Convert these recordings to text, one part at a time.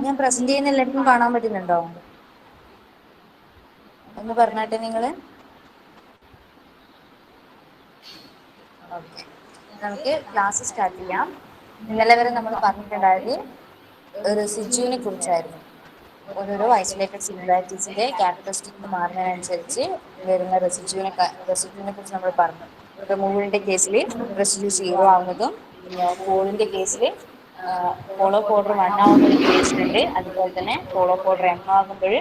ഞാൻ പ്രസന്റ് ചെയ്യുന്ന എല്ലാർക്കും കാണാൻ പറ്റുന്നുണ്ടോ? ഒന്ന് പറഞ്ഞാട്ടെ നിങ്ങള്. ഓക്കെ, നമുക്ക് ക്ലാസ് സ്റ്റാർട്ട് ചെയ്യാം. ഇന്നലെ വരെ നമ്മൾ പറഞ്ഞിട്ടുണ്ടായത് റെസിജ്യുവിനെ കുറിച്ചായിരുന്നു. ഓരോരോ ഐസൊലേറ്റഡ് സിംഗുലാരിറ്റീസിന്റെ ക്യാരക്ടറിസ്റ്റിക്സ് മാറുന്നതിനനുസരിച്ച് വരുന്ന റെസിജ്യുവിനെ കുറിച്ച് നമ്മൾ പറഞ്ഞു. റിമൂവലിന്റെ കേസിൽ റെസിജ്യു 0 ആവുന്നതും, പിന്നെ പോളിന്റെ കേസിൽ ഫോളോപ്പ് ഓർഡർ 1 ആവുന്ന ഒരു ഇക്വേഷൻ ഉണ്ട്. അതുപോലെ തന്നെ ഫോളോപ്പ് ഓർഡർ m ആകുമ്പോൾ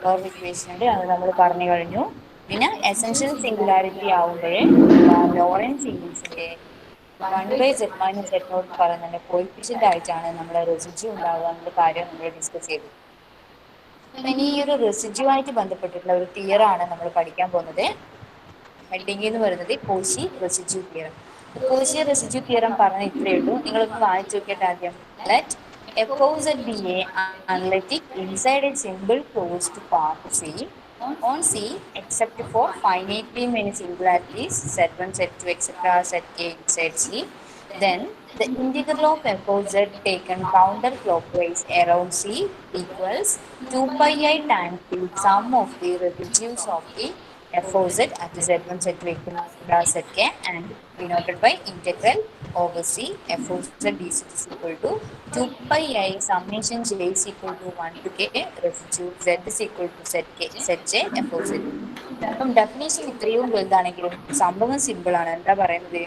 വേറൊരു ഇക്വേഷൻ ഉണ്ട്, അത് നമ്മൾ പറഞ്ഞു കഴിഞ്ഞു. പിന്നെ എസെൻഷ്യൽ സിംഗുലാരിറ്റി ആവുമ്പോഴേ ലോറൻസ് സീരീസിന്റെ 1/z-z0 എന്ന് പറയുന്നതിന്റെ കോയിഫിഷ്യന്റ് ആയിട്ടാണ് നമ്മുടെ റെസിജ്യു ഉണ്ടാവുക എന്നുള്ള കാര്യം നമ്മൾ ഡിസ്കസ് ചെയ്തു. ഇനി ഈ ഒരു റെസിജ്യു ആയിട്ട് ബന്ധപ്പെട്ടിട്ടുള്ള ഒരു തിയറം ആണ് നമ്മൾ പഠിക്കാൻ പോകുന്നത്. ഹെഡിങ് എന്ന് പറയുന്നത് കോഷി റെസിജ്യു തിയറം. കോഷി റെസിജ്യു തിയറം പറഞ്ഞ ഇത്രയേ ഉള്ളൂ. നിങ്ങളൊന്ന് വായിച്ചു നോക്കിയിട്ട് ആദ്യം. Let f of z be a analytic inside a simple closed path C on C except for finitely many singularities z1, z2, etc. zk inside C, then the integral of f of z taken counterclockwise around C equals 2 pi I times the sum of the residues of the f of z at z1, z2, etc. zk and denoted by integral over C f of z dz is equal to 2 pi I summation j is equal to 1 to k residue z is equal to zk zj f of z. അപ്പം definition ഇത്രയും വലുതാണെങ്കിലും സംഭവം simple ആണ്. എന്താ പറയുന്നത്,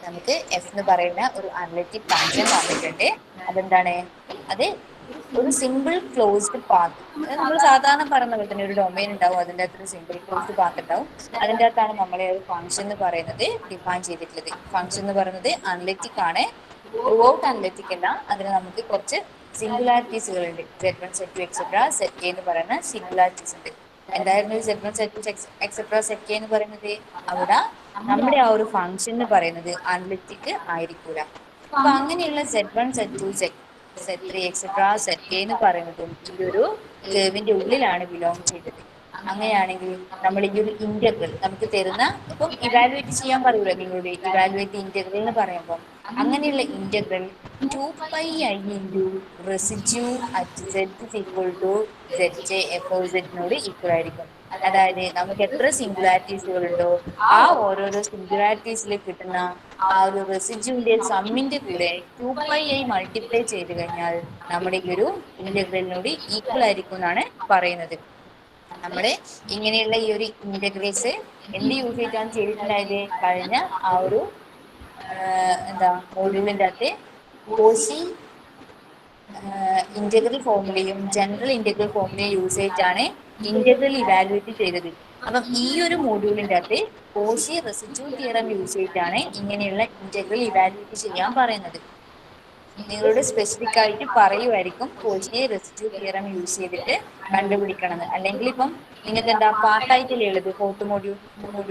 നമുക്ക് F എന്ന് പറയുന്ന ഒരു അനലിറ്റിക് ഫംഗ്ഷൻ തന്നിട്ടുണ്ട്. അതെന്താണ്, അത് ഒരു സിമ്പിൾ ക്ലോസ്ഡ് പാത്ത്. നമ്മൾ സാധാരണ പറയുന്ന പോലെ തന്നെ ഒരു ഡൊമൈൻ ഉണ്ടാവും, അതിൻ്റെ അകത്ത് ഒരു സിമ്പിൾ ക്ലോസ്ഡ് പാത്ത് ഉണ്ടാവും. അതിൻ്റെ അകത്താണ് നമ്മളെ ഒരു ഫംഗ്ഷൻ എന്ന് പറയുന്നത് ഡിഫൈൻ ചെയ്തിട്ടുള്ളത്. ഫംഗ്ഷൻ എന്ന് പറയുന്നത് അനലിറ്റിക് ആണ്, ത്രൂ ഔട്ട് അനലിറ്റിക് അല്ല. അതിന് നമുക്ക് കുറച്ച് സിംഗുലാരിറ്റീസുകൾ ഉണ്ട്. z1, z2, etc. zk എന്ന് പറയുന്ന സിംഗുലാരിറ്റീസ് ഉണ്ട്. എന്തായിരുന്നു z1, z2, etc. zk എന്ന് പറയുന്നത്? അവിടെ നമ്മുടെ ആ ഒരു ഫംഗ്ഷൻ എന്ന് പറയുന്നത് അനലിറ്റിക് ആയിരിക്കൂല. അപ്പൊ അങ്ങനെയുള്ള z1, z2, z3, etc. zk എന്ന് പറയുന്നതും ഈ ഒരു കേവിന്റെ ഉള്ളിലാണ് ബിലോങ് ചെയ്തത്. അങ്ങനെയാണെങ്കിൽ നമ്മൾ ഈ ഒരു ഇന്റഗ്രൽ നമുക്ക് തരുന്ന, ഇപ്പം ഇവാലുവേറ്റ് ചെയ്യാൻ പറയൂല നിങ്ങളോട്, ഇവാലുവേറ്റ് ഇന്റഗ്രൽ എന്ന് പറയുമ്പോൾ അങ്ങനെയുള്ള integral 2 pi I into residue at z is equal to zj f of z നോട് ഈക്വൽ ആയിരിക്കും. അതായത് നമുക്ക് എത്ര സിംഗുലാരിറ്റീസുകൾ ഉണ്ടോ ആ ഓരോരോ സിംഗുലാരിറ്റീസിൽ കിട്ടുന്ന ആ ഒരു റെസിജ്യൂവിന്റെ സമ്മിന്റെ കൂടെ 2 pi I മൾട്ടിപ്ലൈ ചെയ്ത് കഴിഞ്ഞാൽ നമ്മുടെ ഈ ഒരു ഇന്റഗ്രലിനോട് ഈക്വൽ ആയിരിക്കും എന്നാണ് പറയുന്നത്. നമ്മള് ഇങ്ങനെയുള്ള ഈ ഒരു ഇന്റഗ്രേറ്റ്സ് എന്ത് യൂസ് ചെയ്തിട്ടാണ് ചെയ്തിട്ടുണ്ടായത്? കഴിഞ്ഞ ആ ഒരു മോഡ്യൂളിന്റെ അകത്ത് കോഷി ഇന്റഗ്രൽ ഫോർമുലയും ജനറൽ ഇന്റഗ്രൽ ഫോർമുലയും യൂസ് ചെയ്തിട്ടാണ് ഇന്റഗ്രൽ ഇവാലുവേറ്റ് ചെയ്തത്. അപ്പം ഈ ഒരു മോഡ്യൂളിന്റെ അകത്ത് കോഷി റെസിജ്യു തിയറം യൂസ് ചെയ്തിട്ടാണ് ഇങ്ങനെയുള്ള ഇന്റഗ്രൽ ഇവാലുവേറ്റ് ചെയ്യാൻ പറയുന്നത്. നിങ്ങളോട് സ്പെസിഫിക് ആയിട്ട് പറയുമായിരിക്കും കോഷി റെസിജ്യു തിയറം യൂസ് ചെയ്തിട്ട് കണ്ടുപിടിക്കണം എന്ന്. അല്ലെങ്കിൽ ഇപ്പം നിങ്ങൾക്ക് എന്താ പാർട്ടായിട്ടല്ലേ ഉള്ളത്, ഫോർത്ത് മോഡ്യൂൾ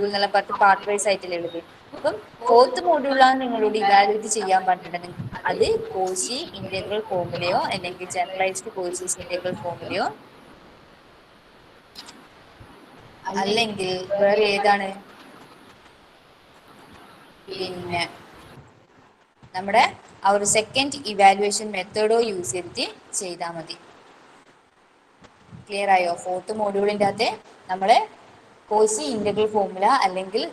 എന്നുള്ള പാർട്ട് വൈസ് ആയിട്ടല്ലേ ഉള്ളത്. അപ്പം ഫോർത്ത് മോഡ്യൂളാണ് നിങ്ങളോട് ഇവാലുവേറ്റ് ചെയ്യാൻ പറഞ്ഞിട്ടുണ്ടെങ്കിൽ അത് കോഷി ഇന്റഗ്രൽ ഫോർമുലയോ അല്ലെങ്കിൽ ജനറലൈസ്ഡ് കോഷീസ് ഇന്റഗ്രൽ ഫോർമുലയോ അല്ലെങ്കിൽ വേറെ ഏതാണ്, പിന്നെ നമ്മുടെ ആ ഒരു സെക്കൻഡ് ഇവാലുവേഷൻ മെത്തേഡോ യൂസ് ചെയ്തിട്ട് ചെയ്താൽ മതി. ക്ലിയർ ആയോ? ഫോർത്ത് മോഡ്യൂളിൻ്റെ അകത്ത് നമ്മള് കോഷി ഇന്റഗ്രൽ ഫോർമുല അല്ലെങ്കിൽ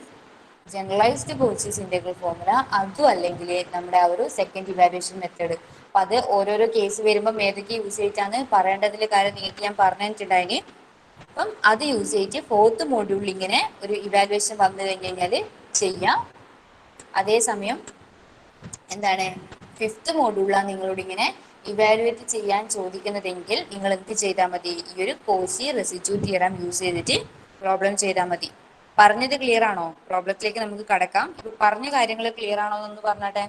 ജനറലൈസ്ഡ് കോഷീസ് ഇന്റഗ്രൽ ഫോർമുല, അതും അല്ലെങ്കിൽ നമ്മുടെ ആ ഒരു സെക്കൻഡ് ഇവാലുവേഷൻ മെത്തേഡ്. അപ്പൊ അത് ഓരോരോ കേസ് വരുമ്പോൾ ഏതൊക്കെ യൂസ് ചെയ്തിട്ടാണ് പറയേണ്ടതിന്റെ കാര്യം നിങ്ങൾക്ക് ഞാൻ പറഞ്ഞിട്ടുണ്ടായിന്. അപ്പം അത് യൂസ് ചെയ്തിട്ട് ഫോർത്ത് മോഡ്യൂളിൽ ഇങ്ങനെ ഒരു ഇവാലുവേഷൻ വന്നു കഴിഞ്ഞ് കഴിഞ്ഞാൽ ചെയ്യാം. അതേസമയം എന്താണ്, ഫിഫ്ത്ത് മോഡ്യൂളാണ് നിങ്ങളോട് ഇങ്ങനെ ഇവാലുവേറ്റ് ചെയ്യാൻ ചോദിക്കുന്നതെങ്കിൽ നിങ്ങൾ എന്ത് ചെയ്താൽ മതി, ഈ ഒരു കോഷി റെസിജ്യു തിയറം യൂസ് ചെയ്തിട്ട് പ്രോബ്ലം ചെയ്താൽ മതി. പറഞ്ഞത് ക്ലിയർ ആണോ? പ്രോബ്ലത്തിലേക്ക് നമുക്ക് കടക്കാം. ഇപ്പൊ പറഞ്ഞ കാര്യങ്ങൾ ക്ലിയർ ആണോ എന്നൊന്ന് പറഞ്ഞാട്ടെ.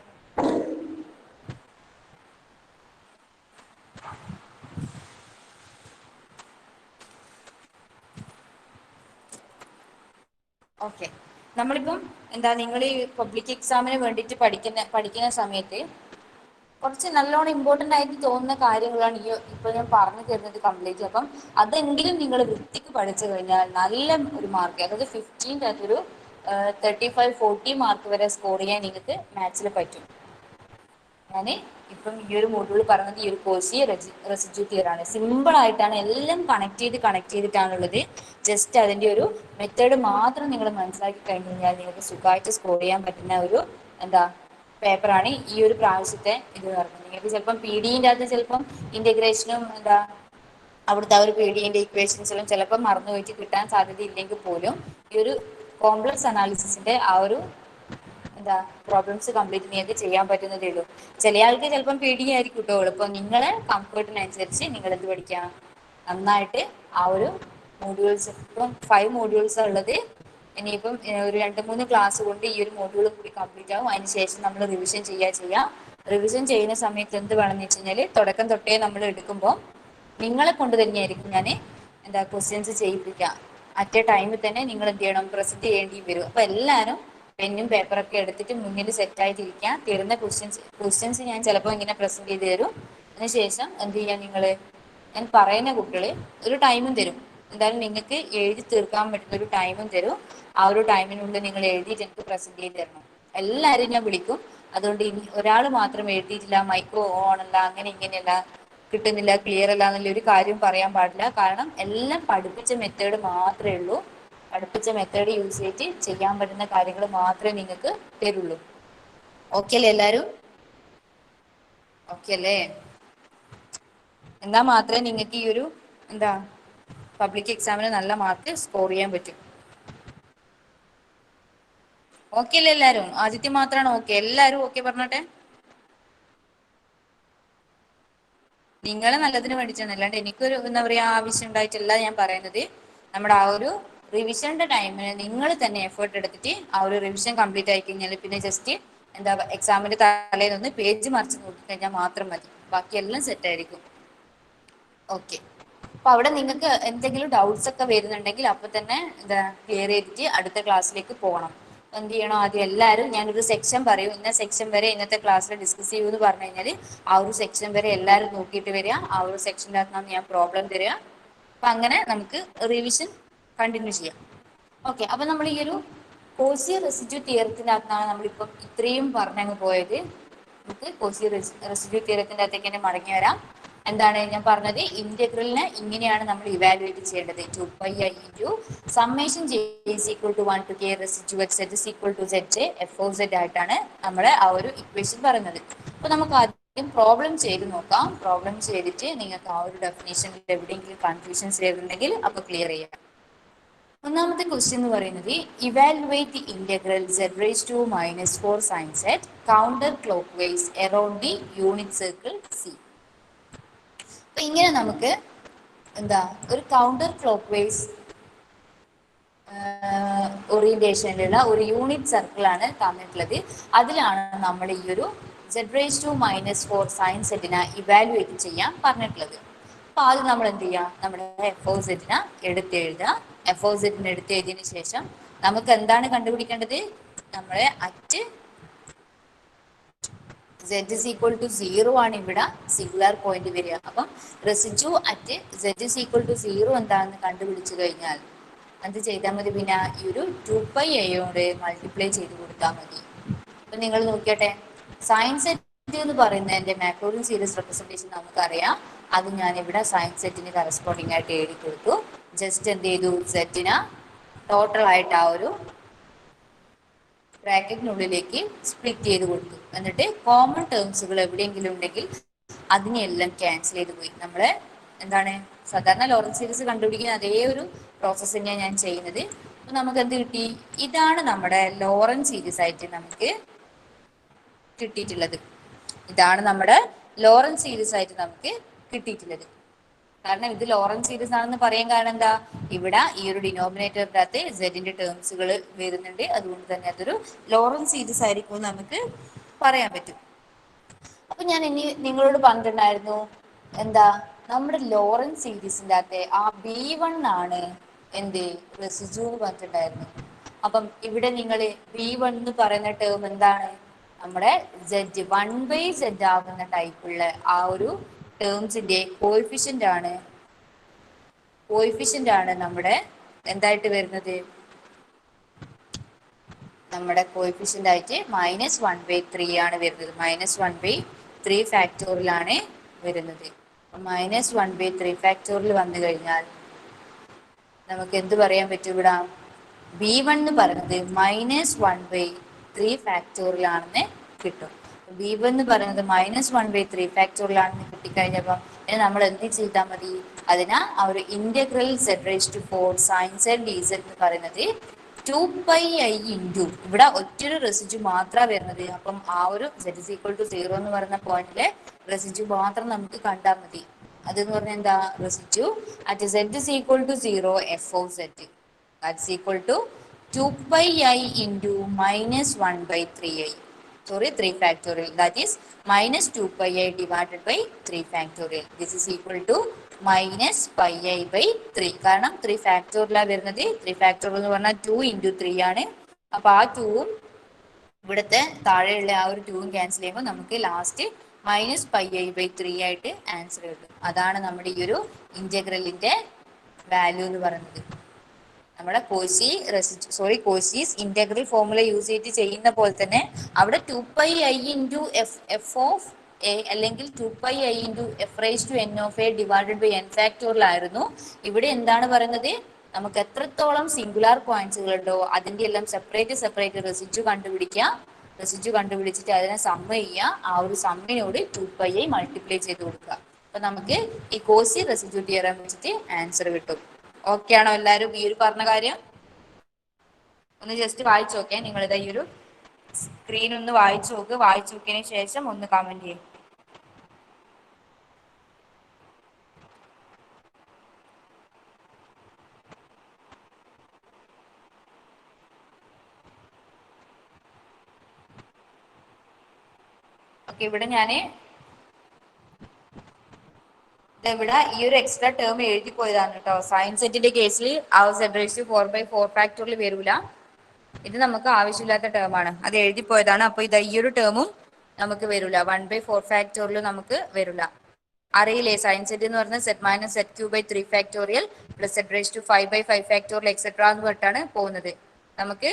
ഓക്കെ, നമ്മളിപ്പം എന്താ, നിങ്ങൾ ഈ പബ്ലിക് എക്സാമിന് വേണ്ടിയിട്ട് പഠിക്കുന്ന സമയത്ത് കുറച്ച് നല്ലോണം ഇമ്പോർട്ടൻ്റ് ആയിട്ട് തോന്നുന്ന കാര്യങ്ങളാണ് ഈ ഇപ്പൊ ഞാൻ പറഞ്ഞു തരുന്നത് കംപ്ലീറ്റ്. അപ്പം അതെങ്കിലും നിങ്ങൾ വൃത്തിക്ക് പഠിച്ചു കഴിഞ്ഞാൽ നല്ല ഒരു മാർക്ക്, അതായത് 15 അകത്തൊരു 35-40 മാർക്ക് വരെ സ്കോർ ചെയ്യാൻ നിങ്ങൾക്ക് മാത്സിൽ പറ്റും. ഞാന് ഇപ്പം ഈ ഒരു മോഡ്യൂൾ പറഞ്ഞത് ഈ ഒരു കോഴ്സ് റെസിഡ്യൂ തിയറി ആണ്. സിമ്പിൾ ആയിട്ടാണ്, എല്ലാം കണക്ട് ചെയ്തിട്ടാണുള്ളത്. ജസ്റ്റ് അതിന്റെ ഒരു മെത്തേഡ് മാത്രം നിങ്ങൾ മനസ്സിലാക്കി കഴിഞ്ഞ് കഴിഞ്ഞാൽ നിങ്ങൾക്ക് സുഖമായിട്ട് സ്കോർ ചെയ്യാൻ പറ്റുന്ന ഒരു എന്താ പേപ്പറാണ് ഈ ഒരു പ്രാവശ്യത്തെ ഇത് പറഞ്ഞത്. നിങ്ങൾക്ക് ചിലപ്പം പി ഡിന്റെ അകത്ത് ചിലപ്പം ഇന്റഗ്രേഷനും എന്താ അവിടുത്തെ ആ ഒരു പി ഡിന്റെ ഇക്വേഷൻസിലും ചിലപ്പോൾ മറന്നു പോയിട്ട് കിട്ടാൻ സാധ്യത ഇല്ലെങ്കിൽ പോലും ഈ ഒരു കോംപ്ലക്സ് അനാലിസിന്റെ ആ ഒരു എന്താ പ്രോബ്ലംസ് കംപ്ലീറ്റ് നിങ്ങൾക്ക് ചെയ്യാൻ പറ്റുന്നതേ ഉള്ളൂ. ചില ആൾക്ക് ചിലപ്പം പി ഡി ആയിരിക്കും കേട്ടോ എളുപ്പം. നിങ്ങളെ കംഫർട്ടിനനുസരിച്ച് നിങ്ങൾ എന്ത് പഠിക്കാം, നന്നായിട്ട് ആ ഒരു മോഡ്യൂൾസ്, ഇപ്പം 5 മോഡ്യൂൾസ് ഉള്ളത്. ഇനിയിപ്പം ഒരു 2-3 ക്ലാസ് കൊണ്ട് ഈ ഒരു മോഡ്യൂൾ കൂടി കംപ്ലീറ്റ് ആവും. അതിനുശേഷം നമ്മൾ റിവിഷൻ ചെയ്യാം. റിവിഷൻ ചെയ്യുന്ന സമയത്ത് എന്ത് വേണമെന്ന് വെച്ച് കഴിഞ്ഞാൽ തുടക്കം തൊട്ടേ നമ്മൾ എടുക്കുമ്പോൾ നിങ്ങളെ കൊണ്ട് തന്നെയായിരിക്കും ഞാൻ എന്താ ക്വസ്റ്റ്യൻസ് ചെയ്യിപ്പിക്കുക. അറ്റ് എ ടൈമിൽ തന്നെ നിങ്ങൾ എന്ത് ചെയ്യണം, പ്രസന്റ് ചെയ്യേണ്ടി വരും. അപ്പൊ എല്ലാവരും പെന്നും പേപ്പറൊക്കെ എടുത്തിട്ട് മുന്നിൽ സെറ്റ് ആയിട്ടിരിക്കുക. തരുന്ന ക്വസ്റ്റ്യൻസ് ഞാൻ ചിലപ്പോൾ ഇങ്ങനെ പ്രസന്റ് ചെയ്ത് തരും. അതിനുശേഷം എന്ത് ചെയ്യാൻ, നിങ്ങള് ഞാൻ പറയുന്ന കുട്ടികള് ഒരു ടൈമും തരും. എന്തായാലും നിങ്ങൾക്ക് എഴുതി തീർക്കാൻ പറ്റുന്ന ഒരു ടൈമും തരും. ആ ഒരു ടൈമിനുള്ളിൽ നിങ്ങൾ എഴുതിയിട്ട് എനിക്ക് പ്രസന്റ് ചെയ്ത് തരണം. എല്ലാവരും ഞാൻ വിളിക്കും. അതുകൊണ്ട് ഒരാൾ മാത്രം എഴുതിയിട്ടില്ല, മൈക്രോ ഓൺ അല്ല, അങ്ങനെ ഇങ്ങനെയല്ല, കിട്ടുന്നില്ല, ക്ലിയർ അല്ല എന്നുള്ള ഒരു കാര്യം പറയാൻ പാടില്ല. കാരണം എല്ലാം പഠിപ്പിച്ച മെത്തേഡ് മാത്രമേ ഉള്ളൂ. പഠിപ്പിച്ച മെത്തേഡ് യൂസ് ചെയ്തിട്ട് ചെയ്യാൻ പറ്റുന്ന കാര്യങ്ങൾ മാത്രമേ നിങ്ങൾക്ക് തരുള്ളൂ. ഓക്കെ അല്ലേ എല്ലാവരും? ഓക്കെ അല്ലേ? എന്നാൽ മാത്രമേ നിങ്ങൾക്ക് ഈ ഒരു എന്താ പബ്ലിക് എക്സാമിന് നല്ല മാർക്ക് സ്കോർ ചെയ്യാൻ പറ്റും. ഓക്കെ അല്ലേ എല്ലാവരും? ആദിത്യം മാത്രമാണ് ഓക്കെ. എല്ലാവരും ഓക്കെ പറഞ്ഞോട്ടെ. നിങ്ങളെ നല്ലതിന് വേണ്ടിയിട്ടാണ്, അല്ലാണ്ട് എനിക്കൊരു എന്താ പറയാ ആവശ്യം ഉണ്ടായിട്ടല്ല ഞാൻ പറയുന്നത്. നമ്മുടെ ആ ഒരു റിവിഷന്റെ ടൈമിന് നിങ്ങൾ തന്നെ എഫേർട്ട് എടുത്തിട്ട് ആ ഒരു റിവിഷൻ കംപ്ലീറ്റ് ആയി കഴിഞ്ഞാൽ പിന്നെ ജസ്റ്റ് എന്താ എക്സാമിന്റെ തലേന്നൊന്ന് പേജ് മറിച്ച് നോക്കി കഴിഞ്ഞാൽ മാത്രം മതി. ബാക്കിയെല്ലാം സെറ്റ് ആയിരിക്കും. ഓക്കെ. അപ്പൊ അവിടെ നിങ്ങൾക്ക് എന്തെങ്കിലും ഡൗട്ട്സ് ഒക്കെ വരുന്നുണ്ടെങ്കിൽ അപ്പൊ തന്നെ എന്താ ക്ലിയർ ചെയ്തിട്ട് അടുത്ത ക്ലാസ്സിലേക്ക് പോകണം. എന്ത് ചെയ്യണം, ആദ്യം എല്ലാവരും ഞാനൊരു സെക്ഷൻ പറയും, ഇന്ന സെക്ഷൻ വരെ ഇന്നത്തെ ക്ലാസ്സിൽ ഡിസ്കസ് ചെയ്യൂ എന്ന് പറഞ്ഞു കഴിഞ്ഞാൽ ആ ഒരു സെക്ഷൻ വരെ എല്ലാവരും നോക്കിയിട്ട് വരിക. ആ ഒരു സെക്ഷൻ്റെ അകത്താണ് ഞാൻ പ്രോബ്ലം തരിക. അപ്പൊ അങ്ങനെ നമുക്ക് റിവിഷൻ കണ്ടിന്യൂ ചെയ്യാം. ഓക്കെ. അപ്പൊ നമ്മൾ ഈ ഒരു കോസി റെസിഡ്യൂ തിയറത്തിന്റെ അകത്താണ് നമ്മളിപ്പം ഇത്രയും പറഞ്ഞങ്ങ് പോയത്. നമുക്ക് കോസി റെസിഡ്യൂ തിയറത്തിന്റെ അകത്തേക്ക് തന്നെ മടങ്ങി വരാം. എന്താണ് ഞാൻ പറഞ്ഞത്, ഇന്റഗ്രലിനെ ഇങ്ങനെയാണ് നമ്മൾ ഇവാലുവേറ്റ് ചെയ്യേണ്ടത്. 2πi into summation j is equal to 1 to k residual z is equal to zj f of z ആയിട്ടാണ് നമ്മളെ ആ ഒരു ഇക്വേഷൻ പറയുന്നത്. അപ്പൊ നമുക്ക് ആദ്യം പ്രോബ്ലം ചെയ്ത് നോക്കാം. പ്രോബ്ലം ചെയ്തിട്ട് നിങ്ങൾക്ക് ആ ഒരു ഡെഫിനേഷനിൽ എവിടെയെങ്കിലും കൺഫ്യൂഷൻസ് വരുന്നുണ്ടെങ്കിൽ അപ്പൊ ക്ലിയർ ചെയ്യാം. ഒന്നാമത്തെ ക്വസ്റ്റ്യൻ എന്ന് പറയുന്നത്, evaluate the integral z raised to -4 sin z counter clock vice around the unit circle c. അപ്പൊ ഇങ്ങനെ നമുക്ക് എന്താ ഒരു കൗണ്ടർ ക്ലോക്ക് വൈസ് ഓറിയന്റേഷനിലുള്ള ഒരു യൂണിറ്റ് സർക്കിൾ ആണ് തന്നിട്ടുള്ളത്. അതിലാണ് നമ്മൾ ഈ ഒരു z raised to -4 sin z evaluate ചെയ്യാൻ പറഞ്ഞിട്ടുള്ളത്. അപ്പൊ ആദ്യം നമ്മൾ എന്ത് ചെയ്യാം, നമ്മുടെ എഫ് ഓഫ് സെറ്റിനെ എടുത്തെഴുതുക. എഫ് ഓഫ് സെറ്റിനെ എടുത്തെഴുതിയതിനു ശേഷം നമുക്ക് എന്താണ് കണ്ടുപിടിക്കേണ്ടത്, നമ്മളെ at z is equal to 0 ആണ് ഇവിടെ സിംഗുലാർ പോയിന്റ് വരിക. അപ്പം residue at z is equal to 0 എന്താണെന്ന് കണ്ടുപിടിച്ചു കഴിഞ്ഞാൽ എന്ത് ചെയ്താൽ മതി, പിന്നെ ഈ ഒരു 2πi യോട് മൾട്ടിപ്ലൈ ചെയ്ത് കൊടുത്താൽ മതി. അപ്പൊ നിങ്ങൾ നോക്കിയട്ടെ, സൈൻ സെറ്റ് എന്ന് പറയുന്നതിന്റെ മാക്ലോറിൻ സീരീസ് റെപ്രസെന്റേഷൻ നമുക്കറിയാം. അത് ഞാൻ ഇവിടെ സൈൻ സെറ്റിന് കറസ്പോണ്ടിങ് ആയിട്ട് എഴുതി കൊടുത്തു. ജസ്റ്റ് എന്ത് ചെയ്തു, സെറ്റിന് ടോട്ടൽ ആയിട്ട് ആ ഒരു ബ്രാക്കറ്റിനുള്ളിലേക്ക് സ്പ്ലിറ്റ് ചെയ്ത് കൊടുത്തു. എന്നിട്ട് കോമൺ ടേംസുകൾ എവിടെയെങ്കിലും ഉണ്ടെങ്കിൽ അതിനെല്ലാം ക്യാൻസൽ ചെയ്ത് പോയി. നമ്മള് എന്താണ് സാധാരണ ലോറൻസ് സീരീസ് കണ്ടുപിടിക്കുന്ന അതേ ഒരു പ്രോസസ്സ് തന്നെയാണ് ഞാൻ ചെയ്യുന്നത്. അപ്പൊ നമുക്ക് എന്ത് കിട്ടി, ഇതാണ് നമ്മുടെ ലോറൻസ് സീരീസ് ആയിട്ട് നമുക്ക് കിട്ടിയിട്ടുള്ളത്. ഇതാണ് നമ്മുടെ ലോറൻസ് സീരീസ് ആയിട്ട് നമുക്ക് കിട്ടിയിട്ടുള്ളത്. കാരണം ഇത് ലോറൻസ് സീരീസ് ആണെന്ന് പറയാൻ കാരണം എന്താ, ഇവിടെ ഈ ഒരു ഡിനോമിനേറ്ററിന്റെ അകത്ത് സെഡിന്റെ ടേംസുകൾ വരുന്നുണ്ട്. അതുകൊണ്ട് തന്നെ അതൊരു ലോറൻസ് സീരീസ് ആയിരിക്കും നമുക്ക് പറയാൻ പറ്റും. അപ്പൊ ഞാൻ ഇനി നിങ്ങളോട് പറഞ്ഞിട്ടുണ്ടായിരുന്നു എന്താ, നമ്മുടെ ലോറൻസ് സീരീസിന്റെ അകത്തെ ആ B1 ആണ് എന്ത് റെസിഡ്യൂ എന്ന് പറഞ്ഞിട്ടുണ്ടായിരുന്നു. അപ്പം ഇവിടെ നിങ്ങൾ B1 എന്ന് പറയുന്ന ടേം എന്താണ്, നമ്മുടെ z 1/z ആകുന്ന ടൈപ്പുള്ള ആ ഒരു ടേംസിന്റെ കോയിഫിഷ്യന്റ് ആണ് നമ്മുടെ എന്തായിട്ട് വരുന്നത്, നമ്മുടെ കോയിഫിഷ്യന്റ് ആയിട്ട് -1/3 ആണ് വരുന്നത്. -1/3 ത്രീ ഫാക്ടോറിയലാണ് വരുന്നത്. -1/3 വന്നു കഴിഞ്ഞാൽ നമുക്ക് എന്ത് പറയാൻ പറ്റും? ഇവിടെ b1 എന്ന് പറയുന്നത് -1/3 ആണെന്ന് കിട്ടും. b1 എന്ന് പറയുന്നത് -1/3 ആണെന്ന് കിട്ടിക്കഴിഞ്ഞപ്പോ നമ്മൾ എന്ത് ചെയ്താൽ മതി? അതിനാ ആ ഒരു integral z⁴ sin z dz എന്ന് പറയുന്നത് 2πi ഇൻറ്റു ഇവിടെ ഒറ്റൊരു റെസിഡ്യൂ മാത്രമാണ് വരുന്നത്. അപ്പം ആ ഒരു z0 എന്ന് പറയുന്ന പോയിന്റിലെ റെസിഡ്യൂ മാത്രം നമുക്ക് കണ്ടാൽ മതി. അതെന്ന് പറഞ്ഞാൽ എന്താ? Residue at z=0 f of z that's equal to 2πi into -1/3i. Sorry, 3 factorial. That is -2πi divided by 3 factorial. This is equal to -πi/3. കാരണം 3 factorial വരുന്നത് 3 factorial എന്ന് പറഞ്ഞാൽ 2 into 3 ആണ്. അപ്പൊ ആ 2ഉം ഇവിടുത്തെ താഴെയുള്ള ആ ഒരു 2ഉം ക്യാൻസൽ ചെയ്യുമ്പോൾ നമുക്ക് ലാസ്റ്റ് -πi/3 ആയിട്ട് ആൻസർ കിട്ടും. അതാണ് നമ്മുടെ ഈ ഒരു ഇന്റഗ്രലിന്റെ വാല്യൂ എന്ന് പറയുന്നത്. നമ്മുടെ കോശീസ് ഇന്റഗ്രൽ ഫോർമുല യൂസ് ചെയ്തിട്ട് ചെയ്യുന്ന പോലെ തന്നെ അവിടെ 2πi into F of A അല്ലെങ്കിൽ 2πi into f⁴n divided by n factorial ആയിരുന്നു. ഇവിടെ എന്താണ് പറയുന്നത്? നമുക്ക് എത്രത്തോളം സിംഗുലാർ പോയിന്റ്സുകൾ ഉണ്ടോ അതിന്റെ എല്ലാം സെപ്പറേറ്റ് റെസിഡ്യൂ കണ്ടുപിടിച്ചിട്ട് അതിനെ സമ്മ് ചെയ്യുക. ആ ഒരു സമ്മിനോട് 2πi മൾട്ടിപ്ലൈ ചെയ്ത് കൊടുക്കുക. അപ്പൊ നമുക്ക് ഈ കോസി റെസിഡ്യൂ തിയറം വെച്ചിട്ട് ആൻസർ കിട്ടും. ഓക്കെ ആണോ എല്ലാവരും? ഈ ഒരു പറഞ്ഞ കാര്യം ഒന്ന് ജസ്റ്റ് വായിച്ചു നോക്കേ. നിങ്ങളിത് ഈ ഒരു സ്ക്രീൻ ഒന്ന് വായിച്ചു നോക്കിയതിന് ശേഷം ഒന്ന് കമന്റ് ചെയ്യും. ഓക്കെ, ഇവിടെ ഈ ഒരു എക്സ്ട്രാ ടേം എഴുതി പോയതാണ് കേട്ടോ. സൈൻ സെറ്റിന്റെ കേസിൽ ആ z⁴/4 വരൂല. ഇത് നമുക്ക് ആവശ്യമില്ലാത്ത ടേം ആണ്, അത് എഴുതി പോയതാണ്. അപ്പൊ ഇത് ഈ ഒരു ടേമും നമുക്ക് വരൂല. 1/4 നമുക്ക് വരൂല. അറിയില്ലേ? സൈൻ സെറ്റ് എന്ന് പറഞ്ഞാൽ z-z³ പ്ലസ് z⁵5/5 എക്സെട്ര എന്ന് പറഞ്ഞിട്ടാണ് പോകുന്നത്. നമുക്ക്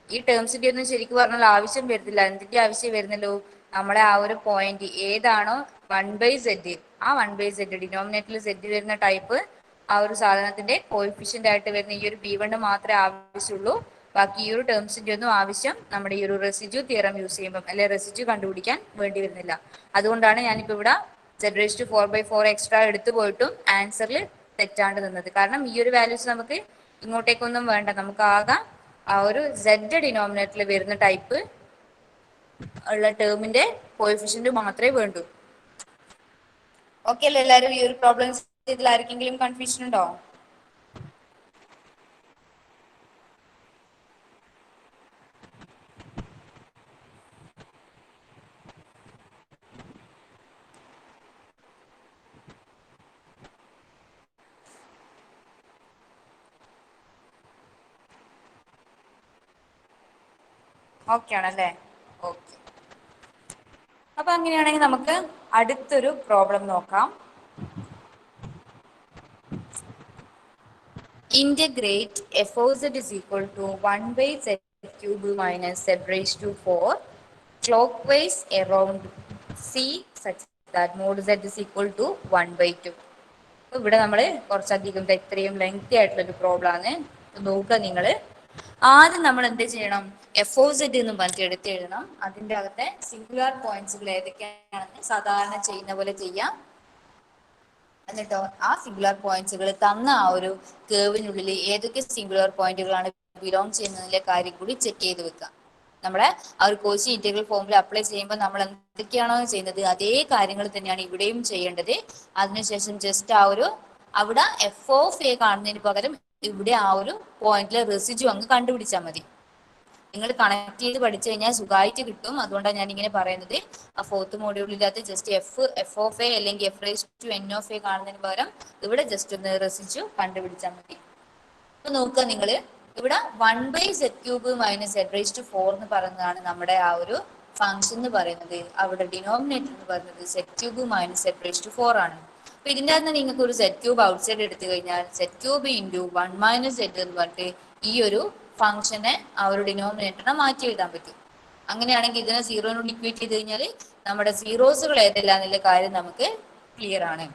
ഈ ടേംസിന്റെ ഒന്നും ശരിക്കും പറഞ്ഞാൽ ആവശ്യം വരുന്നില്ല. എന്തിന്റെ ആവശ്യം വരുന്നല്ലോ? നമ്മളെ ആ ഒരു പോയിന്റ് ഏതാണോ 1/z, ആ 1/z ഡിനോമിനേറ്ററിൽ z വരുന്ന ടൈപ്പ് ആ ഒരു സാധനത്തിന്റെ കോഎഫിഷ്യന്റ് ആയിട്ട് വരുന്ന ഈ ഒരു b1 മാത്രമേ ആവശ്യമുള്ളൂ. ബാക്കി ഈ ഒരു ടേംസിന്റെ ഒന്നും ആവശ്യം നമ്മുടെ ഈ ഒരു റെസിഡ്യൂ തിയറം യൂസ് ചെയ്യുമ്പോൾ അല്ലെ റെസിഡ്യൂ കണ്ടുപിടിക്കാൻ വേണ്ടി വരുന്നില്ല. അതുകൊണ്ടാണ് ഞാനിപ്പോ ഇവിടെ z⁴/4 എക്സ്ട്രാ എടുത്തു പോയിട്ടും ആൻസറിൽ തെറ്റാണ്ട് നിന്നത്. കാരണം ഈ ഒരു വാല്യൂസ് നമുക്ക് ഇങ്ങോട്ടേക്കൊന്നും വേണ്ട. നമുക്ക് ആകെ ആ ഒരു z ഡിനോമിനേറ്ററിൽ വരുന്ന ടൈപ്പ് ഉള്ള ടേമിന്റെ കോഎഫിഷ്യന്റ് മാത്രമേ വേണ്ടൂ. ഓക്കെ അല്ലേ എല്ലാവരും? ഈ ഒരു പ്രോബ്ലംസ് ഇതിൽ ആർക്കെങ്കിലും കൺഫ്യൂഷൻ ഉണ്ടോ? ഓക്കെ ആണല്ലേ? ഓക്കെ, അപ്പൊ അങ്ങനെയാണെങ്കിൽ നമുക്ക് അടുത്തൊരു പ്രോബ്ലം നോക്കാം. Integrate f of z is equal to 1/z³ minus z⁴ clockwise around c such that mod z is equal to 1/2. ഇവിടെ നമ്മൾ കുറച്ചധികം ഇത്രയും ലെങ്തി ആയിട്ടുള്ള ഒരു പ്രോബ്ലം ആണ്. നോക്കുക നിങ്ങൾ ആദ്യം നമ്മൾ എന്ത് ചെയ്യണം? എഫ് ഓ സെഡ് എന്ന് പറഞ്ഞിട്ട് എടുത്ത് എഴുതണം. അതിന്റെ അകത്തെ സിംഗുലാർ പോയിന്റ്സുകൾ ഏതൊക്കെയാണെന്ന് സാധാരണ ചെയ്യുന്ന പോലെ ചെയ്യാം. എന്നിട്ടോ ആ സിംഗുലാർ പോയിന്റ്സുകൾ തന്ന ആ ഒരു കേവിനുള്ളിൽ ഏതൊക്കെ സിംഗുലാർ പോയിന്റുകളാണ് ബിലോങ് ചെയ്യുന്നതിന്റെ കാര്യം കൂടി ചെക്ക് ചെയ്ത് വെക്കാം. നമ്മളെ ആ ഒരു കോച്ചി ഇന്റഗ്രൽ ഫോമുല അപ്ലൈ ചെയ്യുമ്പോൾ നമ്മൾ എന്തൊക്കെയാണോ ചെയ്യുന്നത് അതേ കാര്യങ്ങൾ തന്നെയാണ് ഇവിടെയും ചെയ്യേണ്ടത്. അതിനുശേഷം ജസ്റ്റ് ആ ഒരു അവിടെ എഫ് ഓഫ് എ കാണുന്നതിന് പകരം ഇവിടെ ആ ഒരു പോയിന്റിലെ റെസിഡ്യൂ അങ്ങ് കണ്ടുപിടിച്ചാൽ മതി. നിങ്ങൾ കണക്ട് ചെയ്ത് പഠിച്ചു കഴിഞ്ഞാൽ സുഖമായിട്ട് കിട്ടും. അതുകൊണ്ടാണ് ഞാൻ ഇങ്ങനെ പറയുന്നത്. ആ ഫോർത്ത് മോഡ്യൂളിനകത്ത് ജസ്റ്റ് എഫ് ഓഫ് എ അല്ലെങ്കിൽ f⁴n ഓഫ് എ കാണുന്നതിന് പകരം ഇവിടെ ജസ്റ്റ് ഒന്ന് റെസിഡ്യൂ കണ്ടുപിടിച്ചാൽ മതി. അപ്പൊ നോക്കുക നിങ്ങൾ ഇവിടെ 1/z³ മൈനസ് z⁴ എന്ന് പറയുന്നതാണ് നമ്മുടെ ആ ഒരു ഫംഗ്ഷൻ എന്ന് പറയുന്നത്. അവിടെ ഡിനോമിനേറ്റർ എന്ന് പറയുന്നത് z³ മൈനസ് z⁴ ആണ്. അപ്പൊ ഇതിന്റെ അകത്ത് നിങ്ങൾക്ക് ഒരു z³ ഔട്ട്സൈഡ് എടുത്തു കഴിഞ്ഞാൽ z³ ഇൻറ്റു 1 മൈനസ് z എന്ന് പറഞ്ഞിട്ട് ഈ ഒരു ഫംഗ്ഷനെ ആ ഒരു ഡിനോമിനേറ്ററിനെ മാറ്റി എഴുതാൻ പറ്റും. അങ്ങനെയാണെങ്കിൽ ഇതിനെ 0 ഇക്വേറ്റ് ചെയ്ത് കഴിഞ്ഞാൽ നമ്മുടെ സീറോസുകൾ ഏതെല്ലാം എന്നുള്ള കാര്യം നമുക്ക് ക്ലിയർ ആണ്.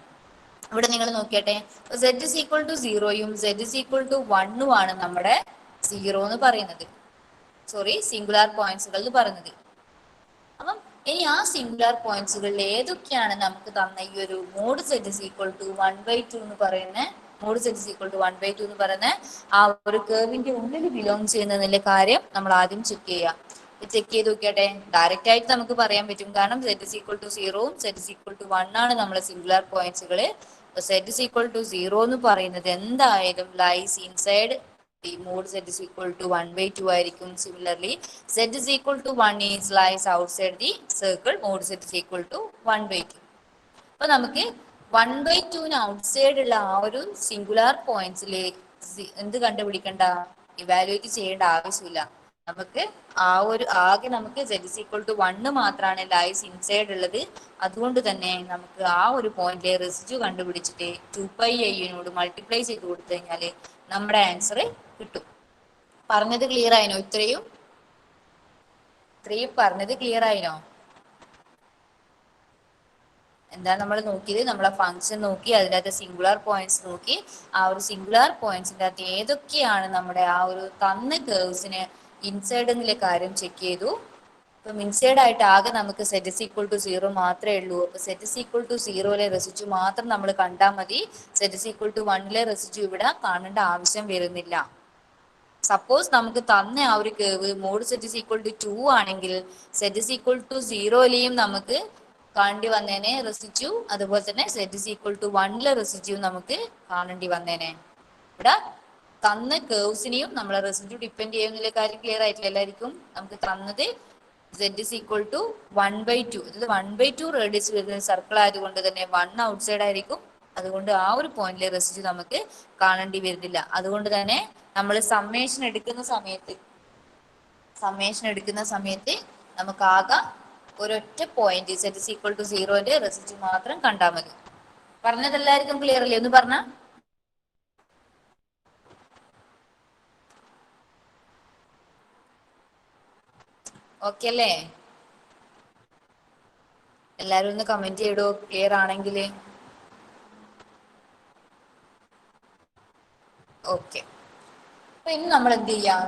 ഇവിടെ നിങ്ങൾ നോക്കിയട്ടെ, z is equal to 0യും z is equal to 1ഉം ആണ് നമ്മുടെ സീറോ എന്ന് പറയുന്നത്, സോറി സിംഗുലാർ പോയിന്റ്സുകൾ എന്ന് പറയുന്നത്. അപ്പം ഇനി ആ സിംഗുലാർ പോയിന്റ്സുകളിൽ ഏതൊക്കെയാണ് നമുക്ക് തന്ന ഈ ഒരു mode z is equal to 1/2 എന്ന് പറയുന്ന mod z is equal to 1/2 എന്ന് പറയുന്ന ആ ഒരു കർവിന്റെ ഉള്ളിൽ ബിലോങ് ചെയ്യുന്നതിന്റെ കാര്യം നമ്മൾ ആദ്യം ചെക്ക് ചെയ്യാം. ചെക്ക് ചെയ്ത് നോക്കിയാട്ടെ, ഡയറക്റ്റ് ആയിട്ട് നമുക്ക് പറയാൻ പറ്റും, കാരണം z is equal to 0ഉം z is equal to 1 ആണ് നമ്മളെ സിംഗുലാർ പോയിന്റ്സുകള്. z is equal to 0 എന്ന് പറയുന്നത് എന്തായാലും lies inside the mode z is equal to 1/2 ആയിരിക്കും. Similarly, z is equal to 1 is lies outside the circle mode z is equal to 1/2. അപ്പൊ നമുക്ക് 1/2 outside ഉള്ള ആ ഒരു സിംഗുലാർ പോയിന്റ്സില് എന്ത് കണ്ടുപിടിക്കണ്ട, ഇവാലുവേറ്റ് ചെയ്യേണ്ട ആവശ്യമില്ല. നമുക്ക് ആ ഒരു ആകെ നമുക്ക് z is equal to 1 മാത്രമാണ് ലൈസ് ഇൻസൈഡ് ഉള്ളത്. അതുകൊണ്ട് തന്നെ നമുക്ക് ആ ഒരു പോയിന്റിലെ റെസിഡ്യൂ കണ്ടുപിടിച്ചിട്ട് 2πi മൾട്ടിപ്ലൈ ചെയ്ത് കൊടുത്തു കഴിഞ്ഞാല് നമ്മുടെ ആൻസർ കിട്ടും. പറഞ്ഞത് ക്ലിയർ ആയിനോ? ഇത്രയും പറഞ്ഞത് ക്ലിയർ ആയിനോ? എന്താ നമ്മൾ നോക്കിയത്, നമ്മളെ ഫംഗ്ഷൻ നോക്കി, അതിനകത്ത് സിംഗുലാർ പോയിന്റ്സ് നോക്കി, ആ ഒരു സിംഗുലാർ പോയിന്റ്സിന്റെ അകത്ത് ഏതൊക്കെയാണ് നമ്മുടെ ആ ഒരു തന്ന കേർവ്സിന് ഇൻസൈഡ് എന്നുള്ള കാര്യം ചെക്ക് ചെയ്തു. അപ്പം ഇൻസൈഡ് ആയിട്ട് ആകെ നമുക്ക് z is equal to 0 മാത്രമേ ഉള്ളൂ. അപ്പൊ z is equal to 0ലെ റെസിഡ്യൂ മാത്രം നമ്മൾ കണ്ടാൽ മതി. z is equal to 1ലെ റെസിഡ്യൂ ഇവിടെ കാണേണ്ട ആവശ്യം വരുന്നില്ല. സപ്പോസ് നമുക്ക് തന്ന ആ ഒരു curve mode z is equal to 2 ആണെങ്കിൽ z is equal to 0ലെയും നമുക്ക് കാണേണ്ടി വന്നേനെ റെസിഡ്യൂ, അതുപോലെ തന്നെ z is equal to 1ലെ റെസിഡ്യൂ നമുക്ക് കാണേണ്ടി വന്നേനെ. ഇവിടെ തന്ന കേർവ്സിനെയും നമ്മളെ റെസിഡ്യൂ ഡിപ്പെൻഡ് ചെയ്യുന്ന കാര്യം ക്ലിയർ ആയിട്ടില്ല എല്ലാവർക്കും? നമുക്ക് തന്നത് z is equal to 1/2, അതായത് 1/2 റേഡിയസ് വരുന്ന സർക്കിൾ ആയതുകൊണ്ട് തന്നെ 1 ഔട്ട്സൈഡ് ആയിരിക്കും. അതുകൊണ്ട് ആ ഒരു പോയിന്റിലെ റെസിഡ്യൂ നമുക്ക് കാണേണ്ടി വരുന്നില്ല. അതുകൊണ്ട് തന്നെ നമ്മൾ സമ്മേഷൻ എടുക്കുന്ന സമയത്ത് നമുക്ക് ആകെ ഒരൊറ്റ point z is equal to 0ന്റെ റെസിഡ്യൂ മാത്രം കണ്ടാൽ മതി. പറഞ്ഞത് എല്ലാവർക്കും ക്ലിയർ അല്ലേ? ഒന്ന് പറഞ്ഞ ഓക്കെ അല്ലേ? എല്ലാരും ഒന്ന് കമന്റ് ചെയ്തോ ക്ലിയർ ആണെങ്കിൽ. ഓക്കെ, അപ്പൊ ഇനി നമ്മൾ എന്ത് ചെയ്യാം,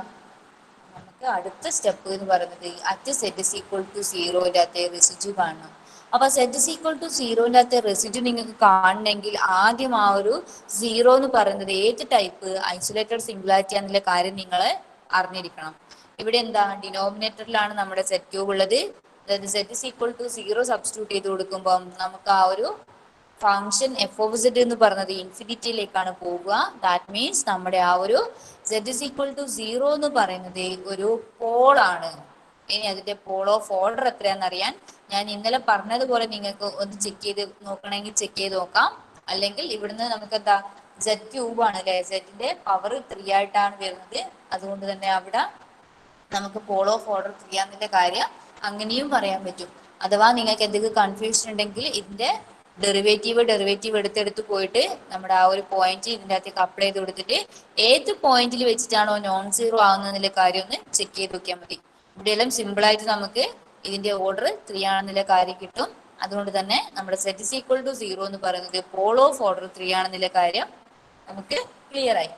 നമുക്ക് അടുത്ത സ്റ്റെപ്പ് എന്ന് പറയുന്നത് at z is equal to 0ന്റെ അകത്തെ റെസിഡ്യൂ കാണണം. അപ്പൊ z is equal to 0ന്റെ അകത്തെ റെസിഡ്യൂ നിങ്ങൾക്ക് കാണണമെങ്കിൽ ആദ്യം ആ ഒരു 0 എന്ന് പറയുന്നത് ഏത് ടൈപ്പ് ഐസൊലേറ്റഡ് സിംഗുലാരിറ്റി എന്നുള്ള കാര്യം നിങ്ങൾ അറിഞ്ഞിരിക്കണം. ഇവിടെ എന്താ ഡിനോമിനേറ്ററിലാണ് നമ്മുടെ z ക്യൂബ് ഉള്ളത്. അതായത് z is equal to 0 substitute ചെയ്ത് കൊടുക്കുമ്പോൾ നമുക്ക് ആ ഒരു ഫംഗ്ഷൻ എഫ് ഓഫ് സെഡ് എന്ന് പറഞ്ഞത് ഇൻഫിനിറ്റിയിലേക്കാണ് പോവുക. ദാറ്റ് മീൻസ് നമ്മുടെ ആ ഒരു z is equal to 0 എന്ന് പറയുന്നത് ഒരു പോൾ ആണ്. ഇനി അതിന്റെ പോൾ ഓഫ് ഓർഡർ എത്രയാണെന്ന് അറിയാൻ ഞാൻ ഇന്നലെ പറഞ്ഞതുപോലെ നിങ്ങൾക്ക് ഒന്ന് ചെക്ക് ചെയ്ത് നോക്കണമെങ്കിൽ ചെക്ക് ചെയ്ത് നോക്കാം. അല്ലെങ്കിൽ ഇവിടുന്ന് നമുക്ക് എന്താ z ക്യൂബ് ആണ് അല്ലെ, zന്റെ പവർ 3 ആയിട്ടാണ് വരുന്നത്. അതുകൊണ്ട് തന്നെ അവിടെ നമുക്ക് പോൾ ഓഫ് ഓർഡർ 3 ആണെന്നുള്ള കാര്യം അങ്ങനെയും പറയാൻ പറ്റും. അഥവാ നിങ്ങൾക്ക് എന്തെങ്കിലും കൺഫ്യൂഷൻ ഉണ്ടെങ്കിൽ ഇതിന്റെ ഡെറിവേറ്റീവ് എടുത്തെടുത്ത് പോയിട്ട് നമ്മുടെ ആ ഒരു പോയിന്റ് ഇതിന്റെ അകത്തേക്ക് അപ്ലൈ ചെയ്ത് കൊടുത്തിട്ട് ഏത് പോയിന്റിൽ വെച്ചിട്ടാണോ നോൺ സീറോ ആകുന്നതിന്റെ കാര്യം ഒന്ന് ചെക്ക് ചെയ്ത് നോക്കിയാൽ മതി. ഇവിടെയെല്ലാം സിമ്പിൾ ആയിട്ട് നമുക്ക് ഇതിന്റെ ഓർഡർ 3 ആണെന്നുള്ള കാര്യം കിട്ടും. അതുകൊണ്ട് തന്നെ നമ്മുടെ z is equal to 0 എന്ന് പറയുന്നത് പോൾ ഓഫ് ഓർഡർ 3 ആണെന്നുള്ള കാര്യം നമുക്ക് ക്ലിയർ ആയി.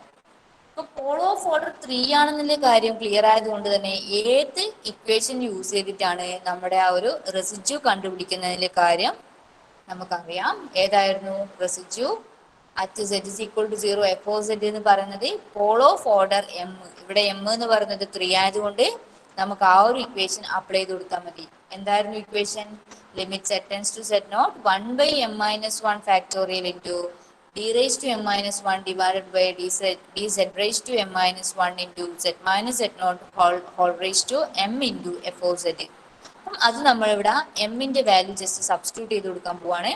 അപ്പൊ പോൾ ഓഫ് ഓർഡർ 3 ആണെന്നുള്ള കാര്യം ക്ലിയർ ആയതുകൊണ്ട് തന്നെ ഏത് ഇക്വേഷൻ യൂസ് ചെയ്തിട്ടാണ് നമ്മുടെ ആ ഒരു റെസിഡ്യൂ കണ്ടുപിടിക്കുന്നതിന്റെ കാര്യം നമുക്കറിയാം. ഏതായിരുന്നു residue at z is equal to 0 F of z എന്ന് പറയുന്നത് പോൾ ഓഫ് ഓർഡർ m. ഇവിടെ m എന്ന് പറയുന്നത് 3 ആയതുകൊണ്ട് നമുക്ക് ആ ഒരു ഇക്വേഷൻ അപ്ലൈ ചെയ്ത് കൊടുത്താൽ മതി. എന്തായിരുന്നു equation? Limit z tends to z0 1/m minus 1 factorial into d raised to m minus 1 divided by dz raised to m minus 1 into z minus z0 whole raised to m into f of z. അപ്പം അത് നമ്മളിവിടെ എമ്മിന്റെ value just substitute ചെയ്ത് കൊടുക്കാൻ പോവാണ്.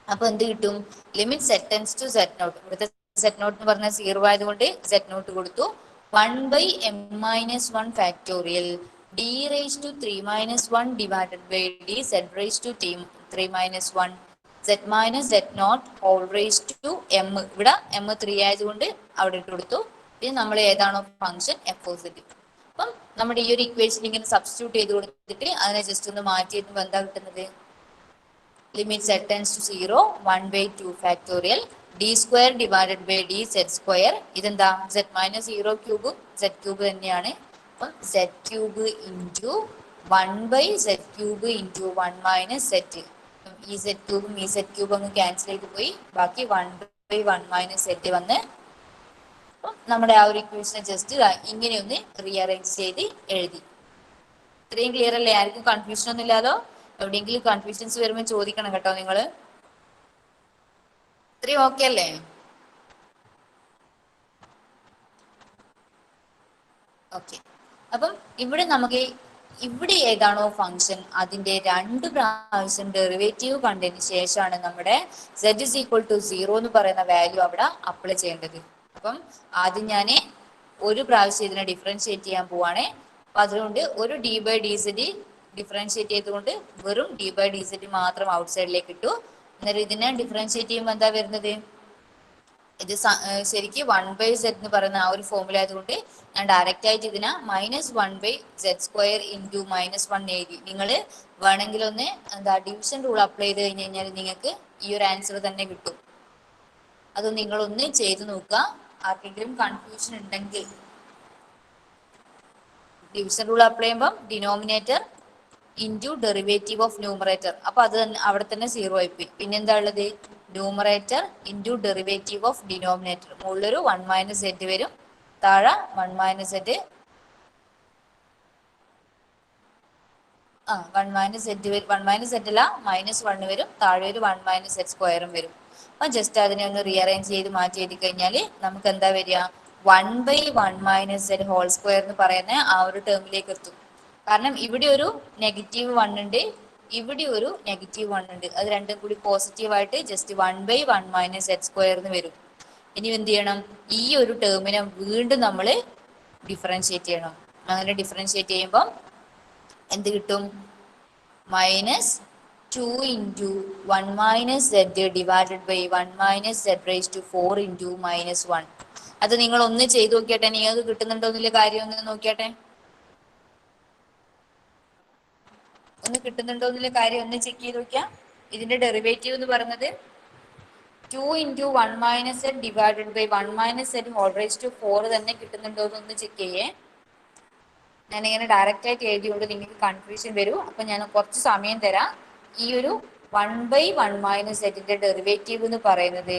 അപ്പൊ എന്ത് കിട്ടും? Limit z tends to z0, ഇവിടുത്തെ z0 എന്ന് പറഞ്ഞ 0 ആയതുകൊണ്ട് z0 കൊടുത്തു. 1/m minus 1 factorial d raised to 3 minus 1 divided by dz raised to 3 minus 1 z minus z0 whole raised to m. ഇവിടെ m 3 ആയതുകൊണ്ട് അവിടെ ഇട്ട് കൊടുത്തു. പിന്നെ നമ്മൾ ഏതാണോ ഫംഗ്ഷൻ എഫ് ഓഫ് സെഡ്. അപ്പം നമ്മുടെ ഈ ഒരു ഇക്വേഷൻ ഇങ്ങനെ സബ്സ്റ്റിറ്റ്യൂട്ട് ചെയ്ത് കൊടുത്തിട്ട് അതിനെ ജസ്റ്റ് ഒന്ന് മാറ്റി വെക്കുമ്പോൾ എന്താ കിട്ടുന്നത്? Limit z tends to 0 1/2 factorial d square divided by d z square. ഇതെന്താ? z മൈനസ് 0 ക്യൂബും z ക്യൂബ് തന്നെയാണ്. അപ്പം z cube into 1/z cube into 1 minus z. ഈ z ക്യൂബും ഈ z ക്യൂബും അങ്ങ് ക്യാൻസൽ ചെയ്ത് പോയി. ബാക്കി 1/1 മൈനസ് z വന്ന് നമ്മുടെ ആ ഒരു ഇക്വേഷനെ ജസ്റ്റ് ഇങ്ങനെ ഒന്ന് റീഅറേഞ്ച് ചെയ്ത് എഴുതി. ഇത്രയും ക്ലിയർ അല്ലേ? ആർക്കും കൺഫ്യൂഷൻ ഒന്നും ഇല്ലാലോ? എവിടെയെങ്കിലും കൺഫ്യൂഷൻസ് വരുമ്പോൾ ചോദിക്കണം കേട്ടോ നിങ്ങള്. ഇത്രയും ഓക്കെ അല്ലേ? ഓക്കെ. അപ്പം ഇവിടെ നമുക്ക് ഇവിടെ ഏതാണോ ഫംഗ്ഷൻ അതിന്റെ 2 പ്രാവശ്യം ഡെറിവേറ്റീവ് കണ്ടതിന് ശേഷമാണ് നമ്മുടെ z is equal to 0 എന്ന് പറയുന്ന വാല്യൂ അവിടെ അപ്ലൈ ചെയ്യേണ്ടത്. അപ്പം ആദ്യം ഞാൻ ഒരു പ്രാവശ്യം ഇതിനെ ഡിഫറൻഷിയേറ്റ് ചെയ്യാൻ പോവാണ്. അപ്പൊ അതുകൊണ്ട് ഒരു d by d z differentiate ചെയ്തുകൊണ്ട് വെറും ഡി ബൈ ഡി സെറ്റ് മാത്രം ഔട്ട് സൈഡിലേക്ക് ഇട്ടു. അന്നേരം ഇതിനെ ഡിഫറൻഷിയേറ്റ് ചെയ്യുമ്പോൾ എന്താ വരുന്നത്? ഇത് ശരിക്കും 1/z എന്ന് പറയുന്ന ആ ഒരു ഫോമുല ആയതുകൊണ്ട് ഞാൻ ഡയറക്റ്റ് ആയിട്ട് ഇതിനെ -1/z² ഇൻറ്റു -1 എഴുതി. നിങ്ങൾ വേണമെങ്കിൽ ഒന്ന് എന്താ ഡിവിഷൻ റൂൾ അപ്ലൈ ചെയ്ത് കഴിഞ്ഞ് കഴിഞ്ഞാൽ നിങ്ങൾക്ക് ഈ ഒരു ആൻസർ തന്നെ കിട്ടും. അത് നിങ്ങളൊന്ന് ചെയ്ത് നോക്കുക. ആർക്കെങ്കിലും കൺഫ്യൂഷൻ ഉണ്ടെങ്കിൽ ഡിവിഷൻ റൂൾ അപ്ലൈ ചെയ്യുമ്പോൾ denominator into derivative of numerator. അപ്പൊ അത് അവിടെ തന്നെ 0 ആയിപ്പോയി. പിന്നെ എന്താ ഉള്ളത്? Numerator into derivative of denominator. മുകളിലൊരു 1 മൈനസ് z വരും, താഴെ 1 മൈനസ് z 1 മൈനസ് z അല്ല -1 വരും, താഴെ ഒരു 1 മൈനസ് z സ്ക്വയറും വരും. അപ്പൊ ജസ്റ്റ് അതിനെ ഒന്ന് റീഅറേഞ്ച് ചെയ്ത് മാറ്റി എഴുതി കഴിഞ്ഞാൽ നമുക്ക് എന്താ വരിക? 1/1 മൈനസ് z ഹോൾ സ്ക്വയർ എന്ന് പറയുന്ന ആ ഒരു ടേമിലേക്ക് എത്തും. കാരണം ഇവിടെ ഒരു -1 ഉണ്ട്, ഇവിടെ ഒരു -1 ഉണ്ട്. അത് രണ്ടും കൂടി പോസിറ്റീവായിട്ട് ജസ്റ്റ് 1/1 മൈനസ് z സ്ക്വയർ എന്ന് വരും. ഇനി എന്ത് ചെയ്യണം? ഈ ഒരു ടേമിനെ വീണ്ടും നമ്മൾ ഡിഫറൻഷിയേറ്റ് ചെയ്യണം. അങ്ങനെ ഡിഫറൻഷിയേറ്റ് ചെയ്യുമ്പോൾ എന്ത് കിട്ടും? -2 into 1 minus z divided by 1 minus z raise to 4 into -1. അത് നിങ്ങൾ ഒന്ന് ചെയ്ത് നോക്കിയാട്ടെ, നിങ്ങൾക്ക് കിട്ടുന്നുണ്ടോ എന്നുള്ള കാര്യം ഒന്ന് നോക്കിയാട്ടെ. ഒന്ന് കിട്ടുന്നുണ്ടോ എന്നുള്ള കാര്യം ഒന്ന് ചെക്ക് ചെയ്ത് നോക്കിയാ. ഇതിന്റെ ഡെറിവേറ്റീവ് എന്ന് പറയുന്നത് 2 into 1 minus z divided by 1 minus z whole raise to 4 തന്നെ കിട്ടുന്നുണ്ടോ എന്നൊന്ന് ചെക്ക് ചെയ്യേ. ഞാനിങ്ങനെ ഡയറക്റ്റ് ആയിട്ട് എഴുതിയോണ്ട് നിങ്ങൾക്ക് കൺഫ്യൂഷൻ വരും. അപ്പൊ ഞാൻ കുറച്ച് സമയം തരാം. ഈ ഒരു 1/1 മൈനസ് സെറ്റിന്റെ ഡെറിവേറ്റീവ് എന്ന് പറയുന്നത്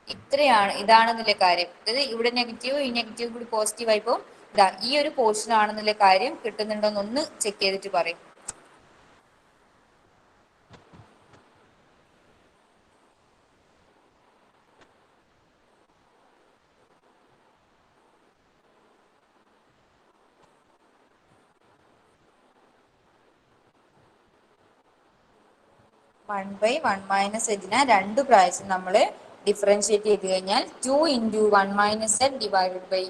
ഇത്രയാണ്, ഇതാണെന്നുള്ള കാര്യം. അതായത് ഇവിടെ നെഗറ്റീവ് ഈ നെഗറ്റീവ് കൂടി പോസിറ്റീവ് ആയിപ്പോ ഇതാ ഈ ഒരു പോർഷൻ ആണെന്നുള്ള കാര്യം കിട്ടുന്നുണ്ടോ എന്നൊന്ന് ചെക്ക് ചെയ്തിട്ട് പറയും. വൺ ബൈ വൺ മൈനസ് സെറ്റിനെ 2 പ്രാവശ്യം നമ്മൾ ഡിഫറൻഷിയേറ്റ് ചെയ്ത് കഴിഞ്ഞാൽ 2 into 1 minus z divided by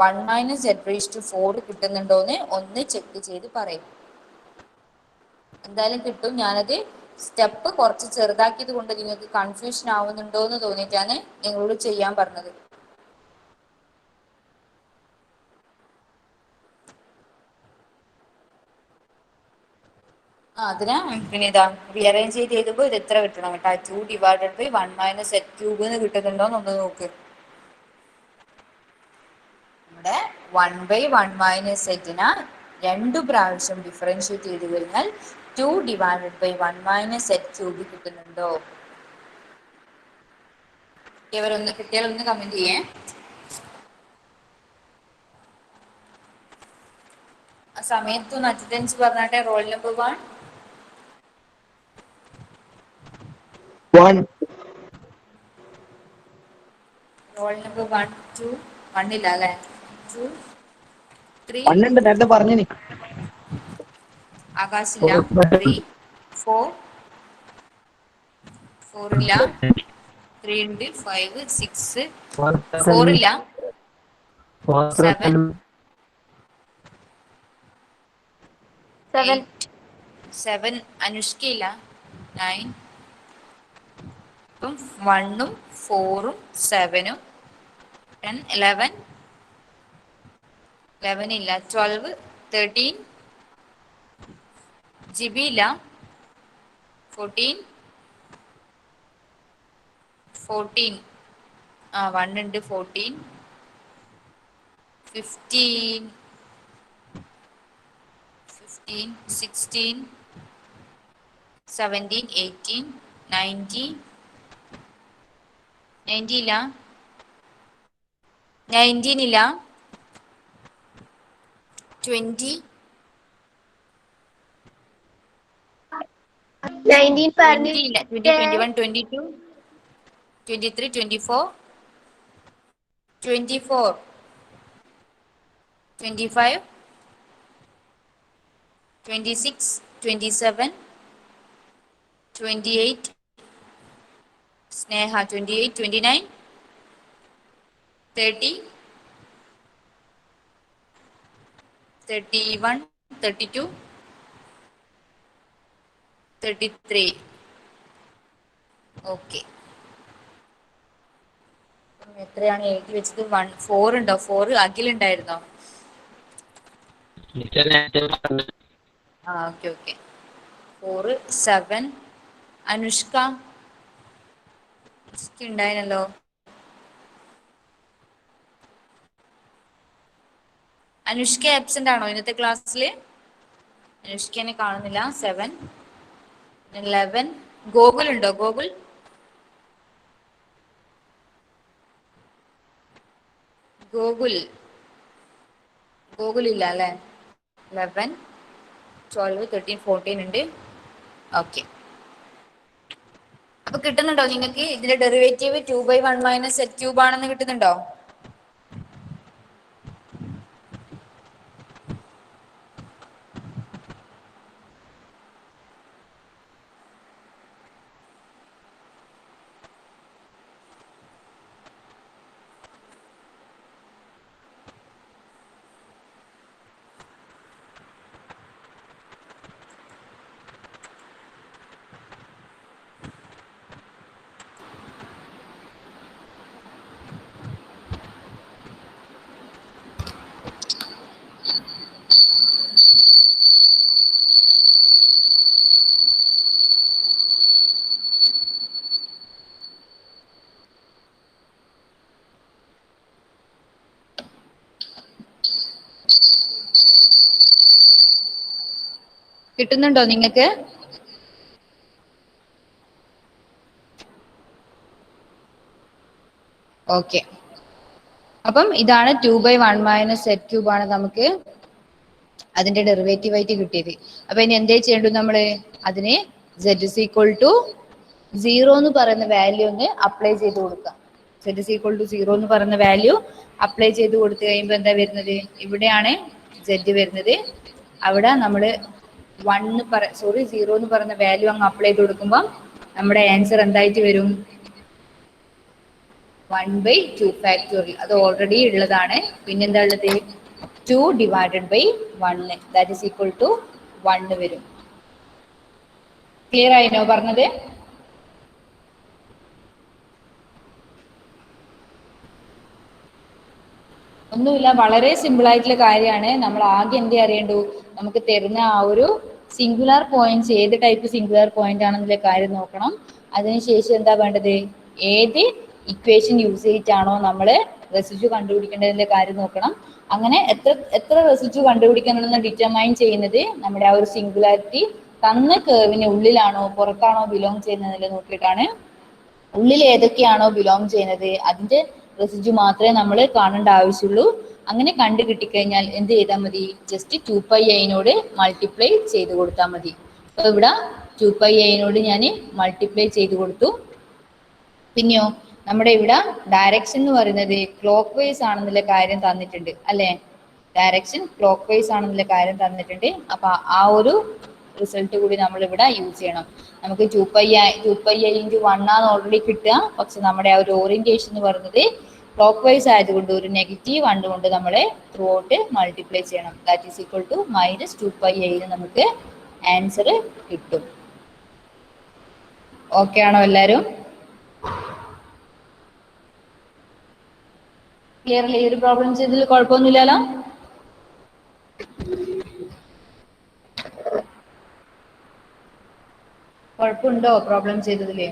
1 minus z raise to 4 കിട്ടുന്നുണ്ടോന്ന് ഒന്ന് ചെക്ക് ചെയ്ത് പറയും. എന്തായാലും കിട്ടും. ഞാനത് സ്റ്റെപ്പ് കുറച്ച് ചെറുതാക്കിയത് കൊണ്ട് നിങ്ങൾക്ക് കൺഫ്യൂഷൻ ആവുന്നുണ്ടോ എന്ന് തോന്നിയിട്ടാണ് നിങ്ങളോട് ചെയ്യാൻ പറഞ്ഞത്. അതിന് പിന്നെ ഇതാ റീഅറേഞ്ച് ചെയ്ത് എഴുതുമ്പോൾ ഇത് എത്ര കിട്ടണം കേട്ടോ? 2 divided by 1 minus z cube എന്ന് കിട്ടുന്നുണ്ടോ എന്നൊന്ന് നോക്ക്. ഇവിടെ 1/1 മൈനസ് സെറ്റിനെ 2 പ്രാവശ്യം ഡിഫറൻഷിയേറ്റ് ചെയ്ത് കഴിഞ്ഞാൽ 2 divided by 1 minus z cube കിട്ടുന്നുണ്ടോ? കിട്ടിയാലൊന്ന് കമന്റ് ചെയ്യേ. ആ സമയത്തൊന്ന് അറ്റൻഡൻസ് പറഞ്ഞാട്ടെ. റോൾ നമ്പർ 1 റോൾ നമ്പർ 1 2 1 ഇല്ല അല്ലെ? 2 3 നേരത്തെ പറഞ്ഞു. ആകാശില്ല. 3 4 4 ഇല്ല. 3 ഉണ്ട്. 5 6 4 ഇല്ല. 7 8 7 അനുഷ്കയില്ല. 9 ഇപ്പം 1ഉം 4ഉം 7ഉം 10 11 11 ഇല്ല. 12, 13, ജിബി ഇല്ല. 14, 14 ആ 1 ഉണ്ട്. 14, 15, 15, 16, 17, 18, 19, 19 ഇല്ല. 19 ഇല്ല. 20, 19 20 ഇല്ല. 20, പറഞ്ഞിട്ടേ 21, 22, 23, 24, 24, 25, 26, 27, 28, സ്നേഹ 28, 29, 30, 31, 32, 33. ഓക്കെ, എത്രയാണ് എഴുതി വെച്ചത്? 4 ഉണ്ടോ? 4 അഖിലുണ്ടായിരുന്നോ? ആ ഓക്കെ ഓക്കെ. 4, 7, അനുഷ്ക ഉണ്ടായിരുന്നല്ലോ. അനുഷ്ക ആബ്സെന്റ് ആണോ ഇന്നത്തെ ക്ലാസ്സിൽ? അനുഷ്കനെ കാണുന്നില്ല. 7, 11, ഗോകുൽ ഉണ്ടോ? ഗോകുൽ ഗോകുൽ ഗോകുൽ ഇല്ല അല്ലെ. 11, 12, 13, 14 ഉണ്ട്. ഓക്കെ, അപ്പൊ കിട്ടുന്നുണ്ടോ നിങ്ങൾക്ക്? ഇതിന്റെ ഡെറിവേറ്റീവ് 2/1 മൈനസ് സെറ്റ് ക്യൂബ് ആണെന്ന് കിട്ടുന്നുണ്ടോ? കിട്ടുന്നുണ്ടോ നിങ്ങൾക്ക്? ഓക്കെ, അപ്പം ഇതാണ് 2/1 മൈനസ് സെറ്റ് ക്യൂബ് ആണ് നമുക്ക് അതിന്റെ ഡെറിവേറ്റീവ് ആയിട്ട് കിട്ടിയത്. അപ്പൊ ഇനി എന്തേ ചെയ്യേണ്ടു? നമ്മള് അതിന് z is equal to 0 എന്ന് പറയുന്ന വാല്യൂ ഒന്ന് അപ്ലൈ ചെയ്ത് കൊടുക്കാം. z is equal to 0 എന്ന് പറയുന്ന വാല്യൂ അപ്ലൈ ചെയ്ത് കൊടുത്തു കഴിയുമ്പോൾ എന്താ വരുന്നത്? ഇവിടെയാണ് z വരുന്നത്. അവിടെ നമ്മള് 0 എന്ന് പറയുന്ന വാല്യൂ അങ്ങ് അപ്ലൈ ചെയ്ത് കൊടുക്കുമ്പോൾ നമ്മുടെ ആൻസർ എന്തായിട്ട് വരും? 1/2 ഫാക്ടോറിയൽ. അത് ഓൾറെഡി ഉള്ളതാണ്. പിന്നെന്താ ഉള്ളത്? 2 divided by 1 that is equal to 1 വരും. ക്ലിയർ ആയിനോ പറഞ്ഞത്? ഒന്നുമില്ല, വളരെ സിമ്പിൾ ആയിട്ടുള്ള കാര്യമാണ്. നമ്മൾ ആദ്യം എന്തേ അറിയണ്ടു? നമുക്ക് തരുന്ന ആ ഒരു സിംഗുലാർ പോയിന്റ്സ് ഏത് ടൈപ്പ് സിംഗുലാർ പോയിന്റ് ആണെന്നുള്ള കാര്യം നോക്കണം. അതിനുശേഷം എന്താ വേണ്ടത്? ഏത് ഇക്വേഷൻ യൂസ് ചെയ്തിട്ടാണോ നമ്മൾ റെസിഡ്യൂ കണ്ടുപിടിക്കേണ്ടതിന്റെ കാര്യം നോക്കണം. അങ്ങനെ എത്ര റെസിഡ്യൂ കണ്ടുപിടിക്കണമെന്ന് ഡിറ്റർമൈൻ ചെയ്യുന്നത് നമ്മുടെ ആ ഒരു സിംഗുലാരിറ്റി തന്ന കേർവിന് ഉള്ളിലാണോ പുറത്താണോ ബിലോങ് ചെയ്യുന്നത് നോക്കിയിട്ടാണ്. ഉള്ളിൽ ഏതൊക്കെയാണോ ബിലോങ് ചെയ്യുന്നത് അതിന്റെ റെസിഡ്യൂ മാത്രമേ നമ്മൾ കാണേണ്ട ആവശ്യമുള്ളൂ. അങ്ങനെ കണ്ടു കിട്ടിക്കഴിഞ്ഞാൽ എന്ത് ചെയ്താൽ മതി? ജസ്റ്റ് 2πiനോട് മൾട്ടിപ്ലൈ ചെയ്ത് കൊടുത്താൽ മതി. അപ്പൊ ഇവിടെ 2πiനോട് ഞാൻ മൾട്ടിപ്ലൈ ചെയ്ത് കൊടുത്തു. പിന്നെയോ നമ്മുടെ ഇവിടെ ഡയറക്ഷൻ എന്ന് പറയുന്നത് ക്ലോക്ക് വൈസ് ആണെന്നുള്ള കാര്യം തന്നിട്ടുണ്ട് അല്ലെ. ഡയറക്ഷൻ ക്ലോക്ക് വൈസ് ആണെന്നുള്ള കാര്യം തന്നിട്ടുണ്ട്. അപ്പൊ ആ ഒരു റിസൾട്ട് കൂടി നമ്മൾ ഇവിടെ യൂസ് ചെയ്യണം. നമുക്ക് 2πi×1 ആണ് ഓൾറെഡി കിട്ടുക. പക്ഷെ നമ്മുടെ ആ ഒരു ഓറിയന്റേഷൻ എന്ന് പറയുന്നത് ക്ലോക്ക് വൈസ് ആയതുകൊണ്ട് ഒരു നെഗറ്റീവ് കണ്ടുകൊണ്ട് നമ്മൾ ത്രൂ ഔട്ട് മൾട്ടിപ്ലൈ ചെയ്യണം. That is equal to -2πi നമുക്ക് ആൻസർ കിട്ടും. ഓക്കെ ആണോ എല്ലാവരും? ക്ലിയർ അല്ലേ? ഈ ഒരു പ്രോബ്ലം ചെയ്തതിൽ കുഴപ്പമൊന്നുമില്ലല്ലോ? കുഴപ്പമുണ്ടോ പ്രോബ്ലം ചെയ്തതില്?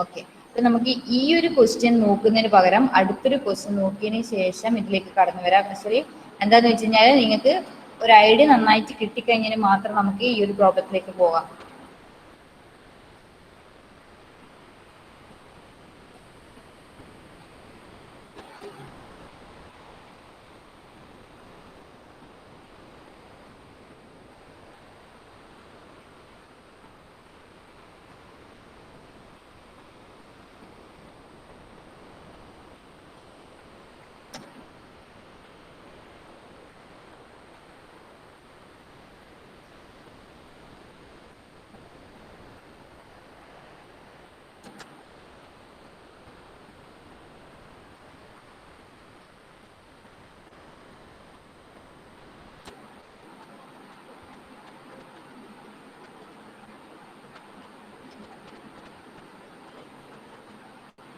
ഓക്കെ. അപ്പൊ നമുക്ക് ഈ ഒരു ക്വസ്റ്റ്യൻ നോക്കുന്നതിന് പകരം അടുത്തൊരു ക്വസ്റ്റ്യൻ നോക്കിയതിന് ശേഷം ഇതിലേക്ക് കടന്നു വരാം. ആക്ച്വലി എന്താന്ന് വെച്ച് കഴിഞ്ഞാൽ നിങ്ങൾക്ക് ഒരു ഐഡിയ നന്നായിട്ട് കിട്ടിക്കഴിഞ്ഞാൽ മാത്രം നമുക്ക് ഈ ഒരു പ്രോബ്ലത്തിലേക്ക് പോകാം.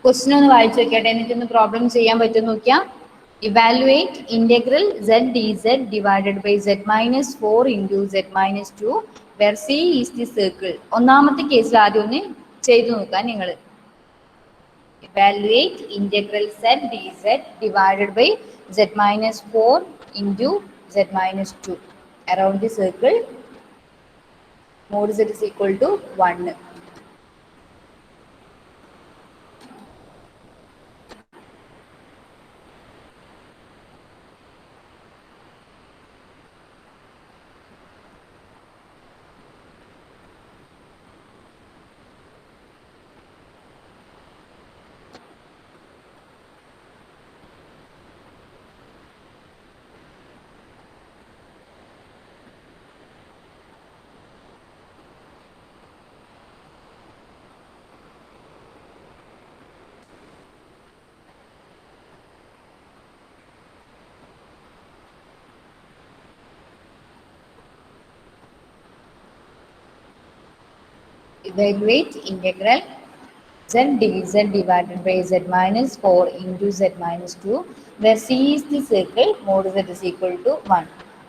ക്വസ്റ്റ്യൻ ഒന്ന് വായിച്ചു നോക്കിയാട്ടെ, എനിക്കൊന്ന് പ്രോബ്ലം ചെയ്യാൻ പറ്റുമെന്ന് നോക്കിയാ. Evaluate integral z dz divided by z minus 4 into z minus 2 where c is the circle. ഒന്നാമത്തെ കേസിൽ ആദ്യം ഒന്ന് ചെയ്തു നോക്കാൻ നിങ്ങൾ. Evaluate integral z dz divided by z minus 4 into z minus 2 around the circle mode z is equal to 1. Evaluate integral z dz divided by z minus 4 into z minus 2 where c is the circle mod z is equal to 1.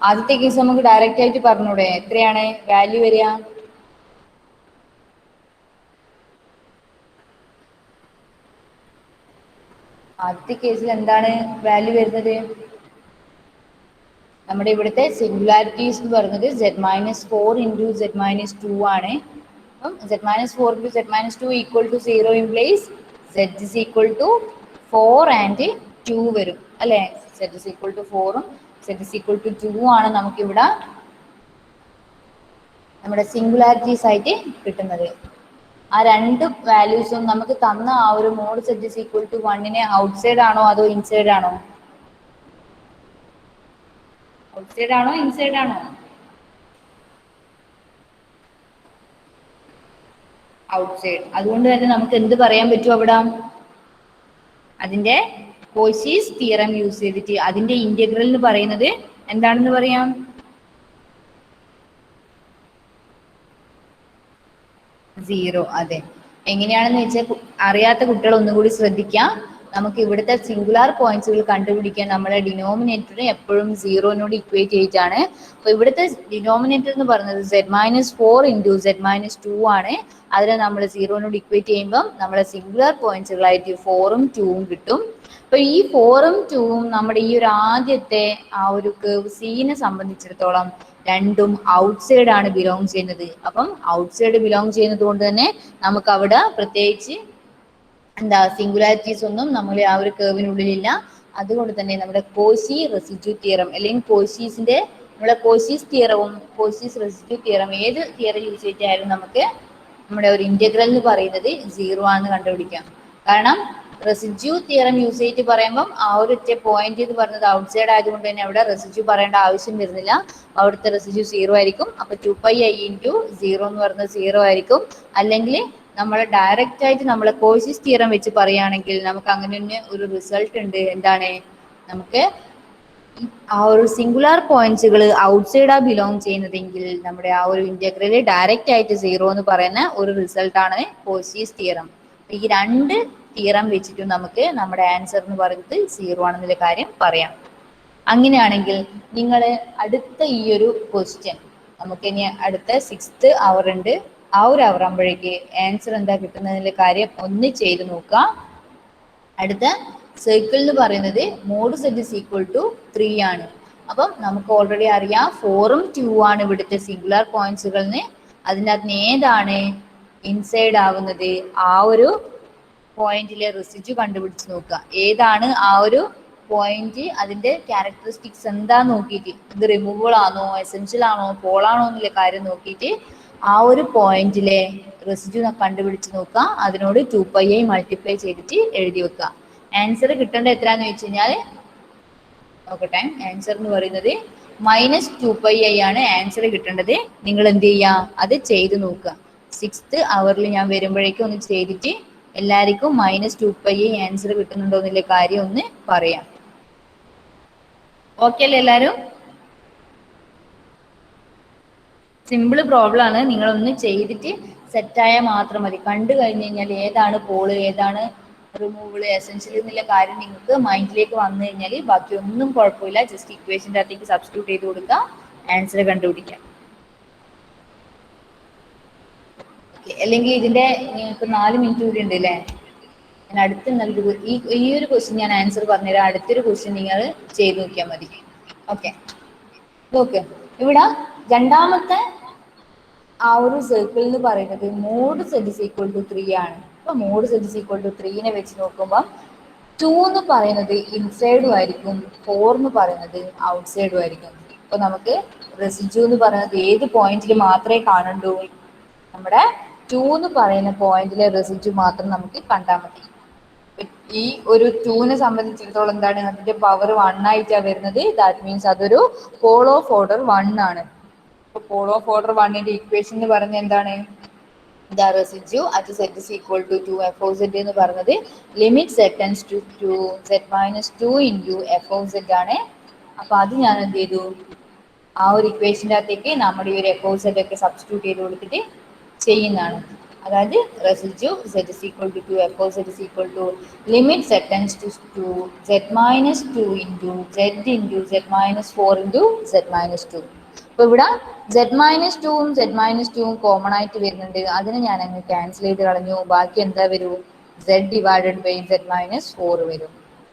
ആദ്യത്തെ case നമുക്ക് direct ആയിട്ട് പറഞ്ഞൂടെ, എത്രയാണ് value വരിക? ആദ്യത്തെ കേസിൽ എന്താണ് value വരുന്നത്? നമ്മുടെ ഇവിടുത്തെ സിംഗുലാരിറ്റീസ് എന്ന് പറയുന്നത് z minus 4 into z minus 2 ആണ്. അപ്പം z minus 4 into z minus 2 equal to 0 implies z is equal to 4 and 2 വരും അല്ലേ? z ഇസ് ഈക്വൽ ടു 4ഉം z ഇസ് ഈക്വൽ ടു 2 ആണ് നമുക്കിവിടെ നമ്മുടെ സിംഗുലാരിറ്റീസ് ആയിട്ട് കിട്ടുന്നത്. ആ രണ്ട് വാല്യൂസും നമുക്ക് തന്ന ആ ഒരു mode z is equal to 1നെ ഔട്ട്സൈഡ് ആണോ അതോ ഇൻസൈഡ് ആണോ? ഔട്ട്സൈഡ് ആണോ ഇൻസൈഡ് ആണോ? ഔട്ട്സൈഡ്. അതുകൊണ്ട് തന്നെ നമുക്ക് എന്ത് പറയാൻ പറ്റും അവിടെ? അതിന്റെ കോശീസ് തിയറം യൂസ് ചെയ്തിട്ട് അതിന്റെ ഇന്റഗ്രൽ എന്ന് പറയുന്നത് എന്താണെന്ന് പറയാം? 0. അതെ. എങ്ങനെയാണെന്ന് വെച്ചാൽ അറിയാത്ത കുട്ടികൾ ഒന്നുകൂടി ശ്രദ്ധിക്കാം. നമുക്ക് ഇവിടുത്തെ സിംഗുലാർ പോയിന്റ്സുകൾ കണ്ടുപിടിക്കാൻ നമ്മുടെ ഡിനോമിനേറ്റർ എപ്പോഴും 0നോട് ഇക്വേറ്റ് ചെയ്തിട്ടാണ്. അപ്പൊ ഇവിടുത്തെ ഡിനോമിനേറ്റർ എന്ന് പറയുന്നത് z minus 4 into z minus 2 ആണ്. അതിനെ നമ്മൾ 0നോട് ഇക്വേറ്റ് ചെയ്യുമ്പോൾ നമ്മുടെ സിംഗുലാർ പോയിന്റ്സുകളായിട്ട് 4ഉം 2ഉം കിട്ടും. അപ്പൊ ഈ 4ഉം 2ഉം നമ്മുടെ ഈ ഒരു ആദ്യത്തെ ആ ഒരു കർവ് സീനെ സംബന്ധിച്ചിടത്തോളം രണ്ടും ഔട്ട്സൈഡ് ആണ് ബിലോങ് ചെയ്യുന്നത്. അപ്പം ഔട്ട്സൈഡ് ബിലോങ് ചെയ്യുന്നത് കൊണ്ട് തന്നെ നമുക്ക് അവിടെ പ്രത്യേകിച്ച് എന്താ സിംഗുലാരിറ്റീസ് ഒന്നും നമ്മൾ ആ ഒരു കർവിനുള്ളിലില്ല. അതുകൊണ്ട് തന്നെ നമ്മുടെ കോശി റെസിഡ്യൂ തിയറം അല്ലെങ്കിൽ കോശീസിന്റെ നമ്മുടെ കോശീസ് തിയറവും കോശീസ് റെസിഡ്യൂ തിയറം ഏത് തിയറം യൂസ് ചെയ്തിട്ടായാലും നമുക്ക് നമ്മുടെ ഒരു ഇന്റഗ്രൽ എന്ന് പറയുന്നത് 0 ആണെന്ന് കണ്ടുപിടിക്കാം. കാരണം റെസിഡ്യൂ തിയറം യൂസ് ചെയ്തിട്ട് പറയുമ്പം ആ ഒരു പോയിന്റ് എന്ന് പറയുന്നത് ഔട്ട്സൈഡ് ആയതുകൊണ്ട് തന്നെ അവിടെ റെസിഡ്യൂ പറയേണ്ട ആവശ്യം വരുന്നില്ല. അവിടുത്തെ റെസിഡ്യൂ 0 ആയിരിക്കും. അപ്പൊ 2πi ഇൻറ്റു 0 എന്ന് പറയുന്നത് 0 ആയിരിക്കും. അല്ലെങ്കിൽ നമ്മൾ ഡയറക്റ്റ് ആയിട്ട് നമ്മളെ കോശീസ് തിയറം വെച്ച് പറയുകയാണെങ്കിൽ നമുക്ക് അങ്ങനെ തന്നെ ഒരു റിസൾട്ട് ഉണ്ട്. എന്താണ്? നമുക്ക് ആ ഒരു സിംഗുലാർ പോയിന്റ്സുകൾ ഔട്ട്സൈഡാ ബിലോങ് ചെയ്യുന്നതെങ്കിൽ നമ്മുടെ ആ ഒരു ഇന്റഗ്രല് ഡയറക്റ്റ് ആയിട്ട് 0 എന്ന് പറയുന്ന ഒരു റിസൾട്ടാണ് കോശീസ് തിയറം. ഈ രണ്ട് തിയറം വെച്ചിട്ട് നമുക്ക് നമ്മുടെ ആൻസർ എന്ന് പറയുന്നത് 0 ആണെന്നുള്ള കാര്യം പറയാം. അങ്ങനെയാണെങ്കിൽ നിങ്ങൾ അടുത്ത ഈ ഒരു ക്വസ്റ്റ്യൻ നമുക്ക് ഇനി അടുത്ത 6th അവർ ഉണ്ട്, ആ ഒരു അവർ ആകുമ്പോഴേക്ക് ആൻസർ എന്താ കിട്ടുന്നതിന്റെ കാര്യം ഒന്ന് ചെയ്ത് നോക്കുക. അടുത്ത സർക്കിൾ എന്ന് പറയുന്നത് mode set is equal to 3 ആണ്. അപ്പം നമുക്ക് ഓൾറെഡി അറിയാം 4ഉം 2 ആണ് ഇവിടുത്തെ സിംഗുലർ പോയിന്റ്സുകളിന്. അതിൻ്റെ അകത്ത് ഏതാണ് ഇൻസൈഡ് ആവുന്നത്, ആ ഒരു പോയിന്റിലെ റെസിഡ്യൂ കണ്ടുപിടിച്ച് നോക്കുക. ഏതാണ് ആ ഒരു പോയിന്റ്, അതിന്റെ ക്യാരക്ടറിസ്റ്റിക്സ് എന്താന്ന് നോക്കിയിട്ട്, ഇത് റിമൂവബിൾ ആണോ എസെൻഷ്യൽ ആണോ പോളാണോ എന്നുള്ള കാര്യം നോക്കിയിട്ട് ആ ഒരു പോയിന്റിലെ റെസിഡ്യൂ കണ്ടുപിടിച്ച് നോക്കുക. അതിനോട് 2πi മൾട്ടിപ്ലൈ ചെയ്തിട്ട് എഴുതി വെക്കുക. ആൻസർ കിട്ടേണ്ട എത്രയാന്ന് ചോദിച്ചു കഴിഞ്ഞാൽ നോക്കട്ടെ, ആൻസർ എന്ന് പറയുന്നത് -2πi ആണ് ആൻസർ കിട്ടേണ്ടത്. നിങ്ങൾ എന്ത് ചെയ്യുക, അത് ചെയ്ത് നോക്കുക. 6th അവറിൽ ഞാൻ വരുമ്പോഴേക്കും ഒന്ന് ചെയ്തിട്ട് എല്ലാവർക്കും -2πi ആൻസർ കിട്ടുന്നുണ്ടോ എന്നുള്ള കാര്യം ഒന്ന് പറയാം. ഓക്കെ അല്ലേ എല്ലാവരും? സിമ്പിൾ പ്രോബ്ലം ആണ്, നിങ്ങളൊന്ന് ചെയ്തിട്ട് സെറ്റായാൽ മാത്രം മതി. കണ്ടു കഴിഞ്ഞ് കഴിഞ്ഞാൽ ഏതാണ് പോള് ഏതാണ് റിമൂവബിൾ എസെൻഷ്യൽ എന്നുള്ള കാര്യം നിങ്ങൾക്ക് മൈൻഡിലേക്ക് വന്നു കഴിഞ്ഞാൽ ബാക്കി ഒന്നും കുഴപ്പമില്ല. ജസ്റ്റ് ഇക്വേഷൻ്റെ അകത്തേക്ക് സബ്സ്റ്റിറ്റ്യൂട്ട് ചെയ്ത് കൊടുക്കുക, ആൻസർ കണ്ടുപിടിക്കാം. അല്ലെങ്കിൽ ഇതിന്റെ നിങ്ങൾക്ക് 4 മിനിറ്റ് കൂടി ഉണ്ട് അല്ലേ? ഞാൻ അടുത്ത നല്ലൊരു ഈ ഒരു ക്വസ്റ്റ്യൻ ഞാൻ ആൻസർ പറഞ്ഞുതരാം. അടുത്തൊരു ക്വസ്റ്റ്യൻ നിങ്ങൾ ചെയ്ത് നോക്കിയാൽ മതി. ഓക്കെ, നോക്ക് ഇവിടെ രണ്ടാമത്തെ ആ ഒരു സർക്കിൾ എന്ന് പറയുന്നത് mode set is equal to 3 ആണ്. അപ്പൊ mode set is equal to 3നെ വെച്ച് നോക്കുമ്പോൾ 2 എന്ന് പറയുന്നത് ഇൻസൈഡും ആയിരിക്കും, 4 എന്ന് പറയുന്നത് ഔട്ട്സൈഡും ആയിരിക്കും. അപ്പൊ നമുക്ക് റെസിഡ്യൂ എന്ന് പറയുന്നത് ഏത് പോയിന്റിൽ മാത്രമേ കാണണ്ടൂ, നമ്മുടെ 2 എന്ന് പറയുന്ന പോയിന്റിലെ റെസിഡ്യൂ മാത്രം നമുക്ക് കണ്ടാൽ മതി. ഈ ഒരു 2നെ സംബന്ധിച്ചിടത്തോളം എന്താണ്, അതിന്റെ പവർ 1 ആയിട്ടാണ് വരുന്നത്. ദാറ്റ് മീൻസ് അതൊരു പോൾ ഓഫ് ഓർഡർ 1 ആണ്. പോൾ ഓഫ് ഓർഡർ 1ന്റെ ഇക്വേഷൻ എന്ന് പറയുന്നത് എന്താണ്, the residue at z is equal to 2 f of z എന്ന് പറയുന്നത് limit z tends to 2 z minus 2 into f of z ആണ്. അപ്പൊ അത് ഞാൻ എന്ത് ചെയ്തു, ആ ഒരു ഇക്വേഷൻ്റെ അകത്തേക്ക് നമ്മുടെ ഈ ഒരു എഫ് ഓഫ് സെഡ് ഒക്കെ സബ്സ്റ്റിറ്റ്യൂട്ട് ചെയ്ത് കൊടുത്തിട്ട് ചെയ്യുന്നതാണ്. അതായത് residue z is equal to 2 f of z is equal to limit z tends to 2 z minus 2 into z minus 4 into z minus 2. അപ്പൊ ഇവിടെ z മൈനസ് 2ഉം z മൈനസ് 2ഉം common ആയിട്ട് വരുന്നുണ്ട്. അതിനെ ഞാൻ അങ്ങ് ക്യാൻസൽ ചെയ്ത് കളഞ്ഞു. ബാക്കി എന്താ വരൂ, z divided by z minus 4 വരും.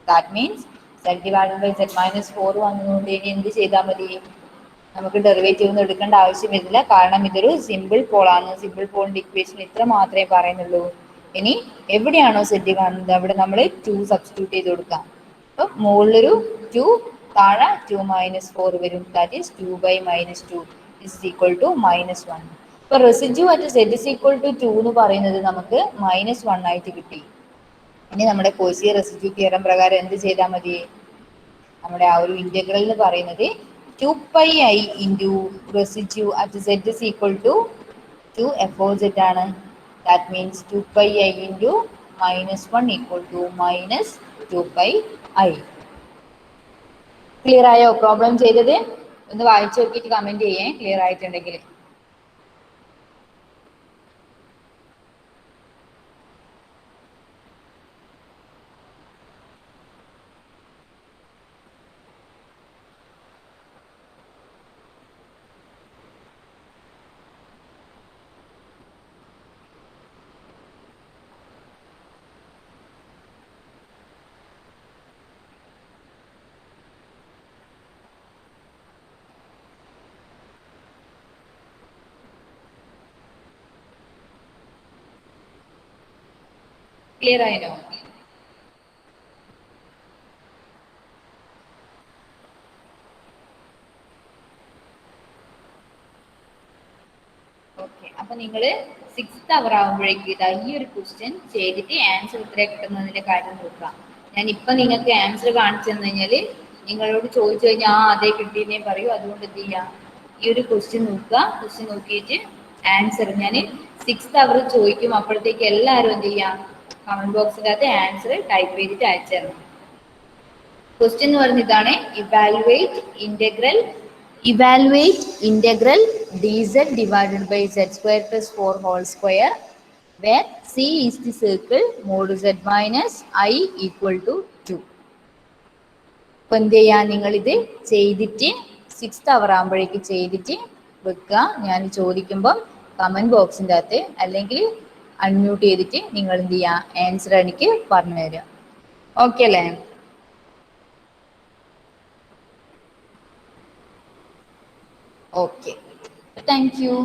That means z divided by z minus 4 വന്നതുകൊണ്ട് ഇനി എന്ത് ചെയ്താൽ മതി, നമുക്ക് ഡെറിവേറ്റീവ് ഒന്നും എടുക്കേണ്ട ആവശ്യം വരില്ല. കാരണം ഇതൊരു സിമ്പിൾ പോളാണ്. സിമ്പിൾ പോളിന്റെ ഇക്വേഷൻ ഇത്ര മാത്രമേ പറയുന്നുള്ളൂ. ഇനി എവിടെയാണോ സെറ്റ് കാണുന്നത് അവിടെ നമ്മൾ 2 സബ്സ്റ്റിറ്റ്യൂട്ട് ചെയ്ത് കൊടുക്കാം. അപ്പൊ മുകളിലൊരു 2, താഴെ 2 മൈനസ് 4 വരും. That is 2 minus 2 is equal to -1. ഇപ്പൊ residue at z is equal to 2 എന്ന് പറയുന്നത് നമുക്ക് -1 ആയിട്ട് കിട്ടി. ഇനി നമ്മുടെ കോശി റെസിഡ്യൂ തിയറം പ്രകാരം എന്ത് ചെയ്താൽ മതി, നമ്മുടെ ആ ഒരു ഇന്റഗ്രൽ എന്ന് പറയുന്നത് 2πi into residue at z is equal to 2 f of z ആണ്. That means 2πi into -1 equal to -2πi. Clear ആയോ പ്രോബ്ലം ചെയ്തത്? ഒന്ന് വായിച്ചു നോക്കിയിട്ട് കമന്റ് ചെയ്യേ ക്ലിയർ ആയിട്ടുണ്ടെങ്കിൽ. ക്ലിയർ ആയിനോ? ഓക്കെ, അപ്പൊ നിങ്ങള് 6th അവർ ആകുമ്പോഴേക്ക് ഇതാ ഈ ഒരു ക്വസ്റ്റ്യൻ ചെയ്തിട്ട് ആൻസർ ഇത്ര കിട്ടുന്നതിന്റെ കാര്യം നോക്കുക. ഞാൻ ഇപ്പൊ നിങ്ങൾക്ക് ആൻസർ കാണിച്ചു തന്നു കഴിഞ്ഞാല് നിങ്ങളോട് ചോദിച്ചു കഴിഞ്ഞാൽ അതേ കിട്ടിയെന്നേ പറയൂ. അതുകൊണ്ട് എന്ത് ചെയ്യാം, ഈ ഒരു ക്വസ്റ്റ്യൻ നോക്കുക. ക്വസ്റ്റ്യൻ നോക്കിയിട്ട് ആൻസർ ഞാൻ 6th അവർ ചോദിക്കും. അപ്പോഴത്തേക്ക് എല്ലാവരും എന്ത് ചെയ്യാം, കമന്റ് ബോക്സിൻ്റെ അകത്ത് ആൻസർ ടൈപ്പ് ചെയ്തിട്ട് അയച്ചു തരണം. ക്വസ്റ്റ്യൻ എന്ന് പറയുന്നത് ഇതാണ്, evaluate integral dz divided by z square plus 4 whole square where c is the circle mod z minus I equal to 2. അപ്പൊ എന്ത് ചെയ്യാ, നിങ്ങളിത് ചെയ്തിട്ട് 6th അവർ ആകുമ്പോഴേക്ക് ചെയ്തിട്ട് വെക്കുക. ഞാൻ ചോദിക്കുമ്പോൾ കമന്റ് ബോക്സിന്റെ അകത്ത് അല്ലെങ്കിൽ അൺമ്യൂട്ട് ചെയ്തിട്ട് നിങ്ങൾ എന്ത് ചെയ്യുക, ആൻസർ എനിക്ക് പറഞ്ഞു തരിക. ഓക്കെ അല്ലേ? Okay, thank you.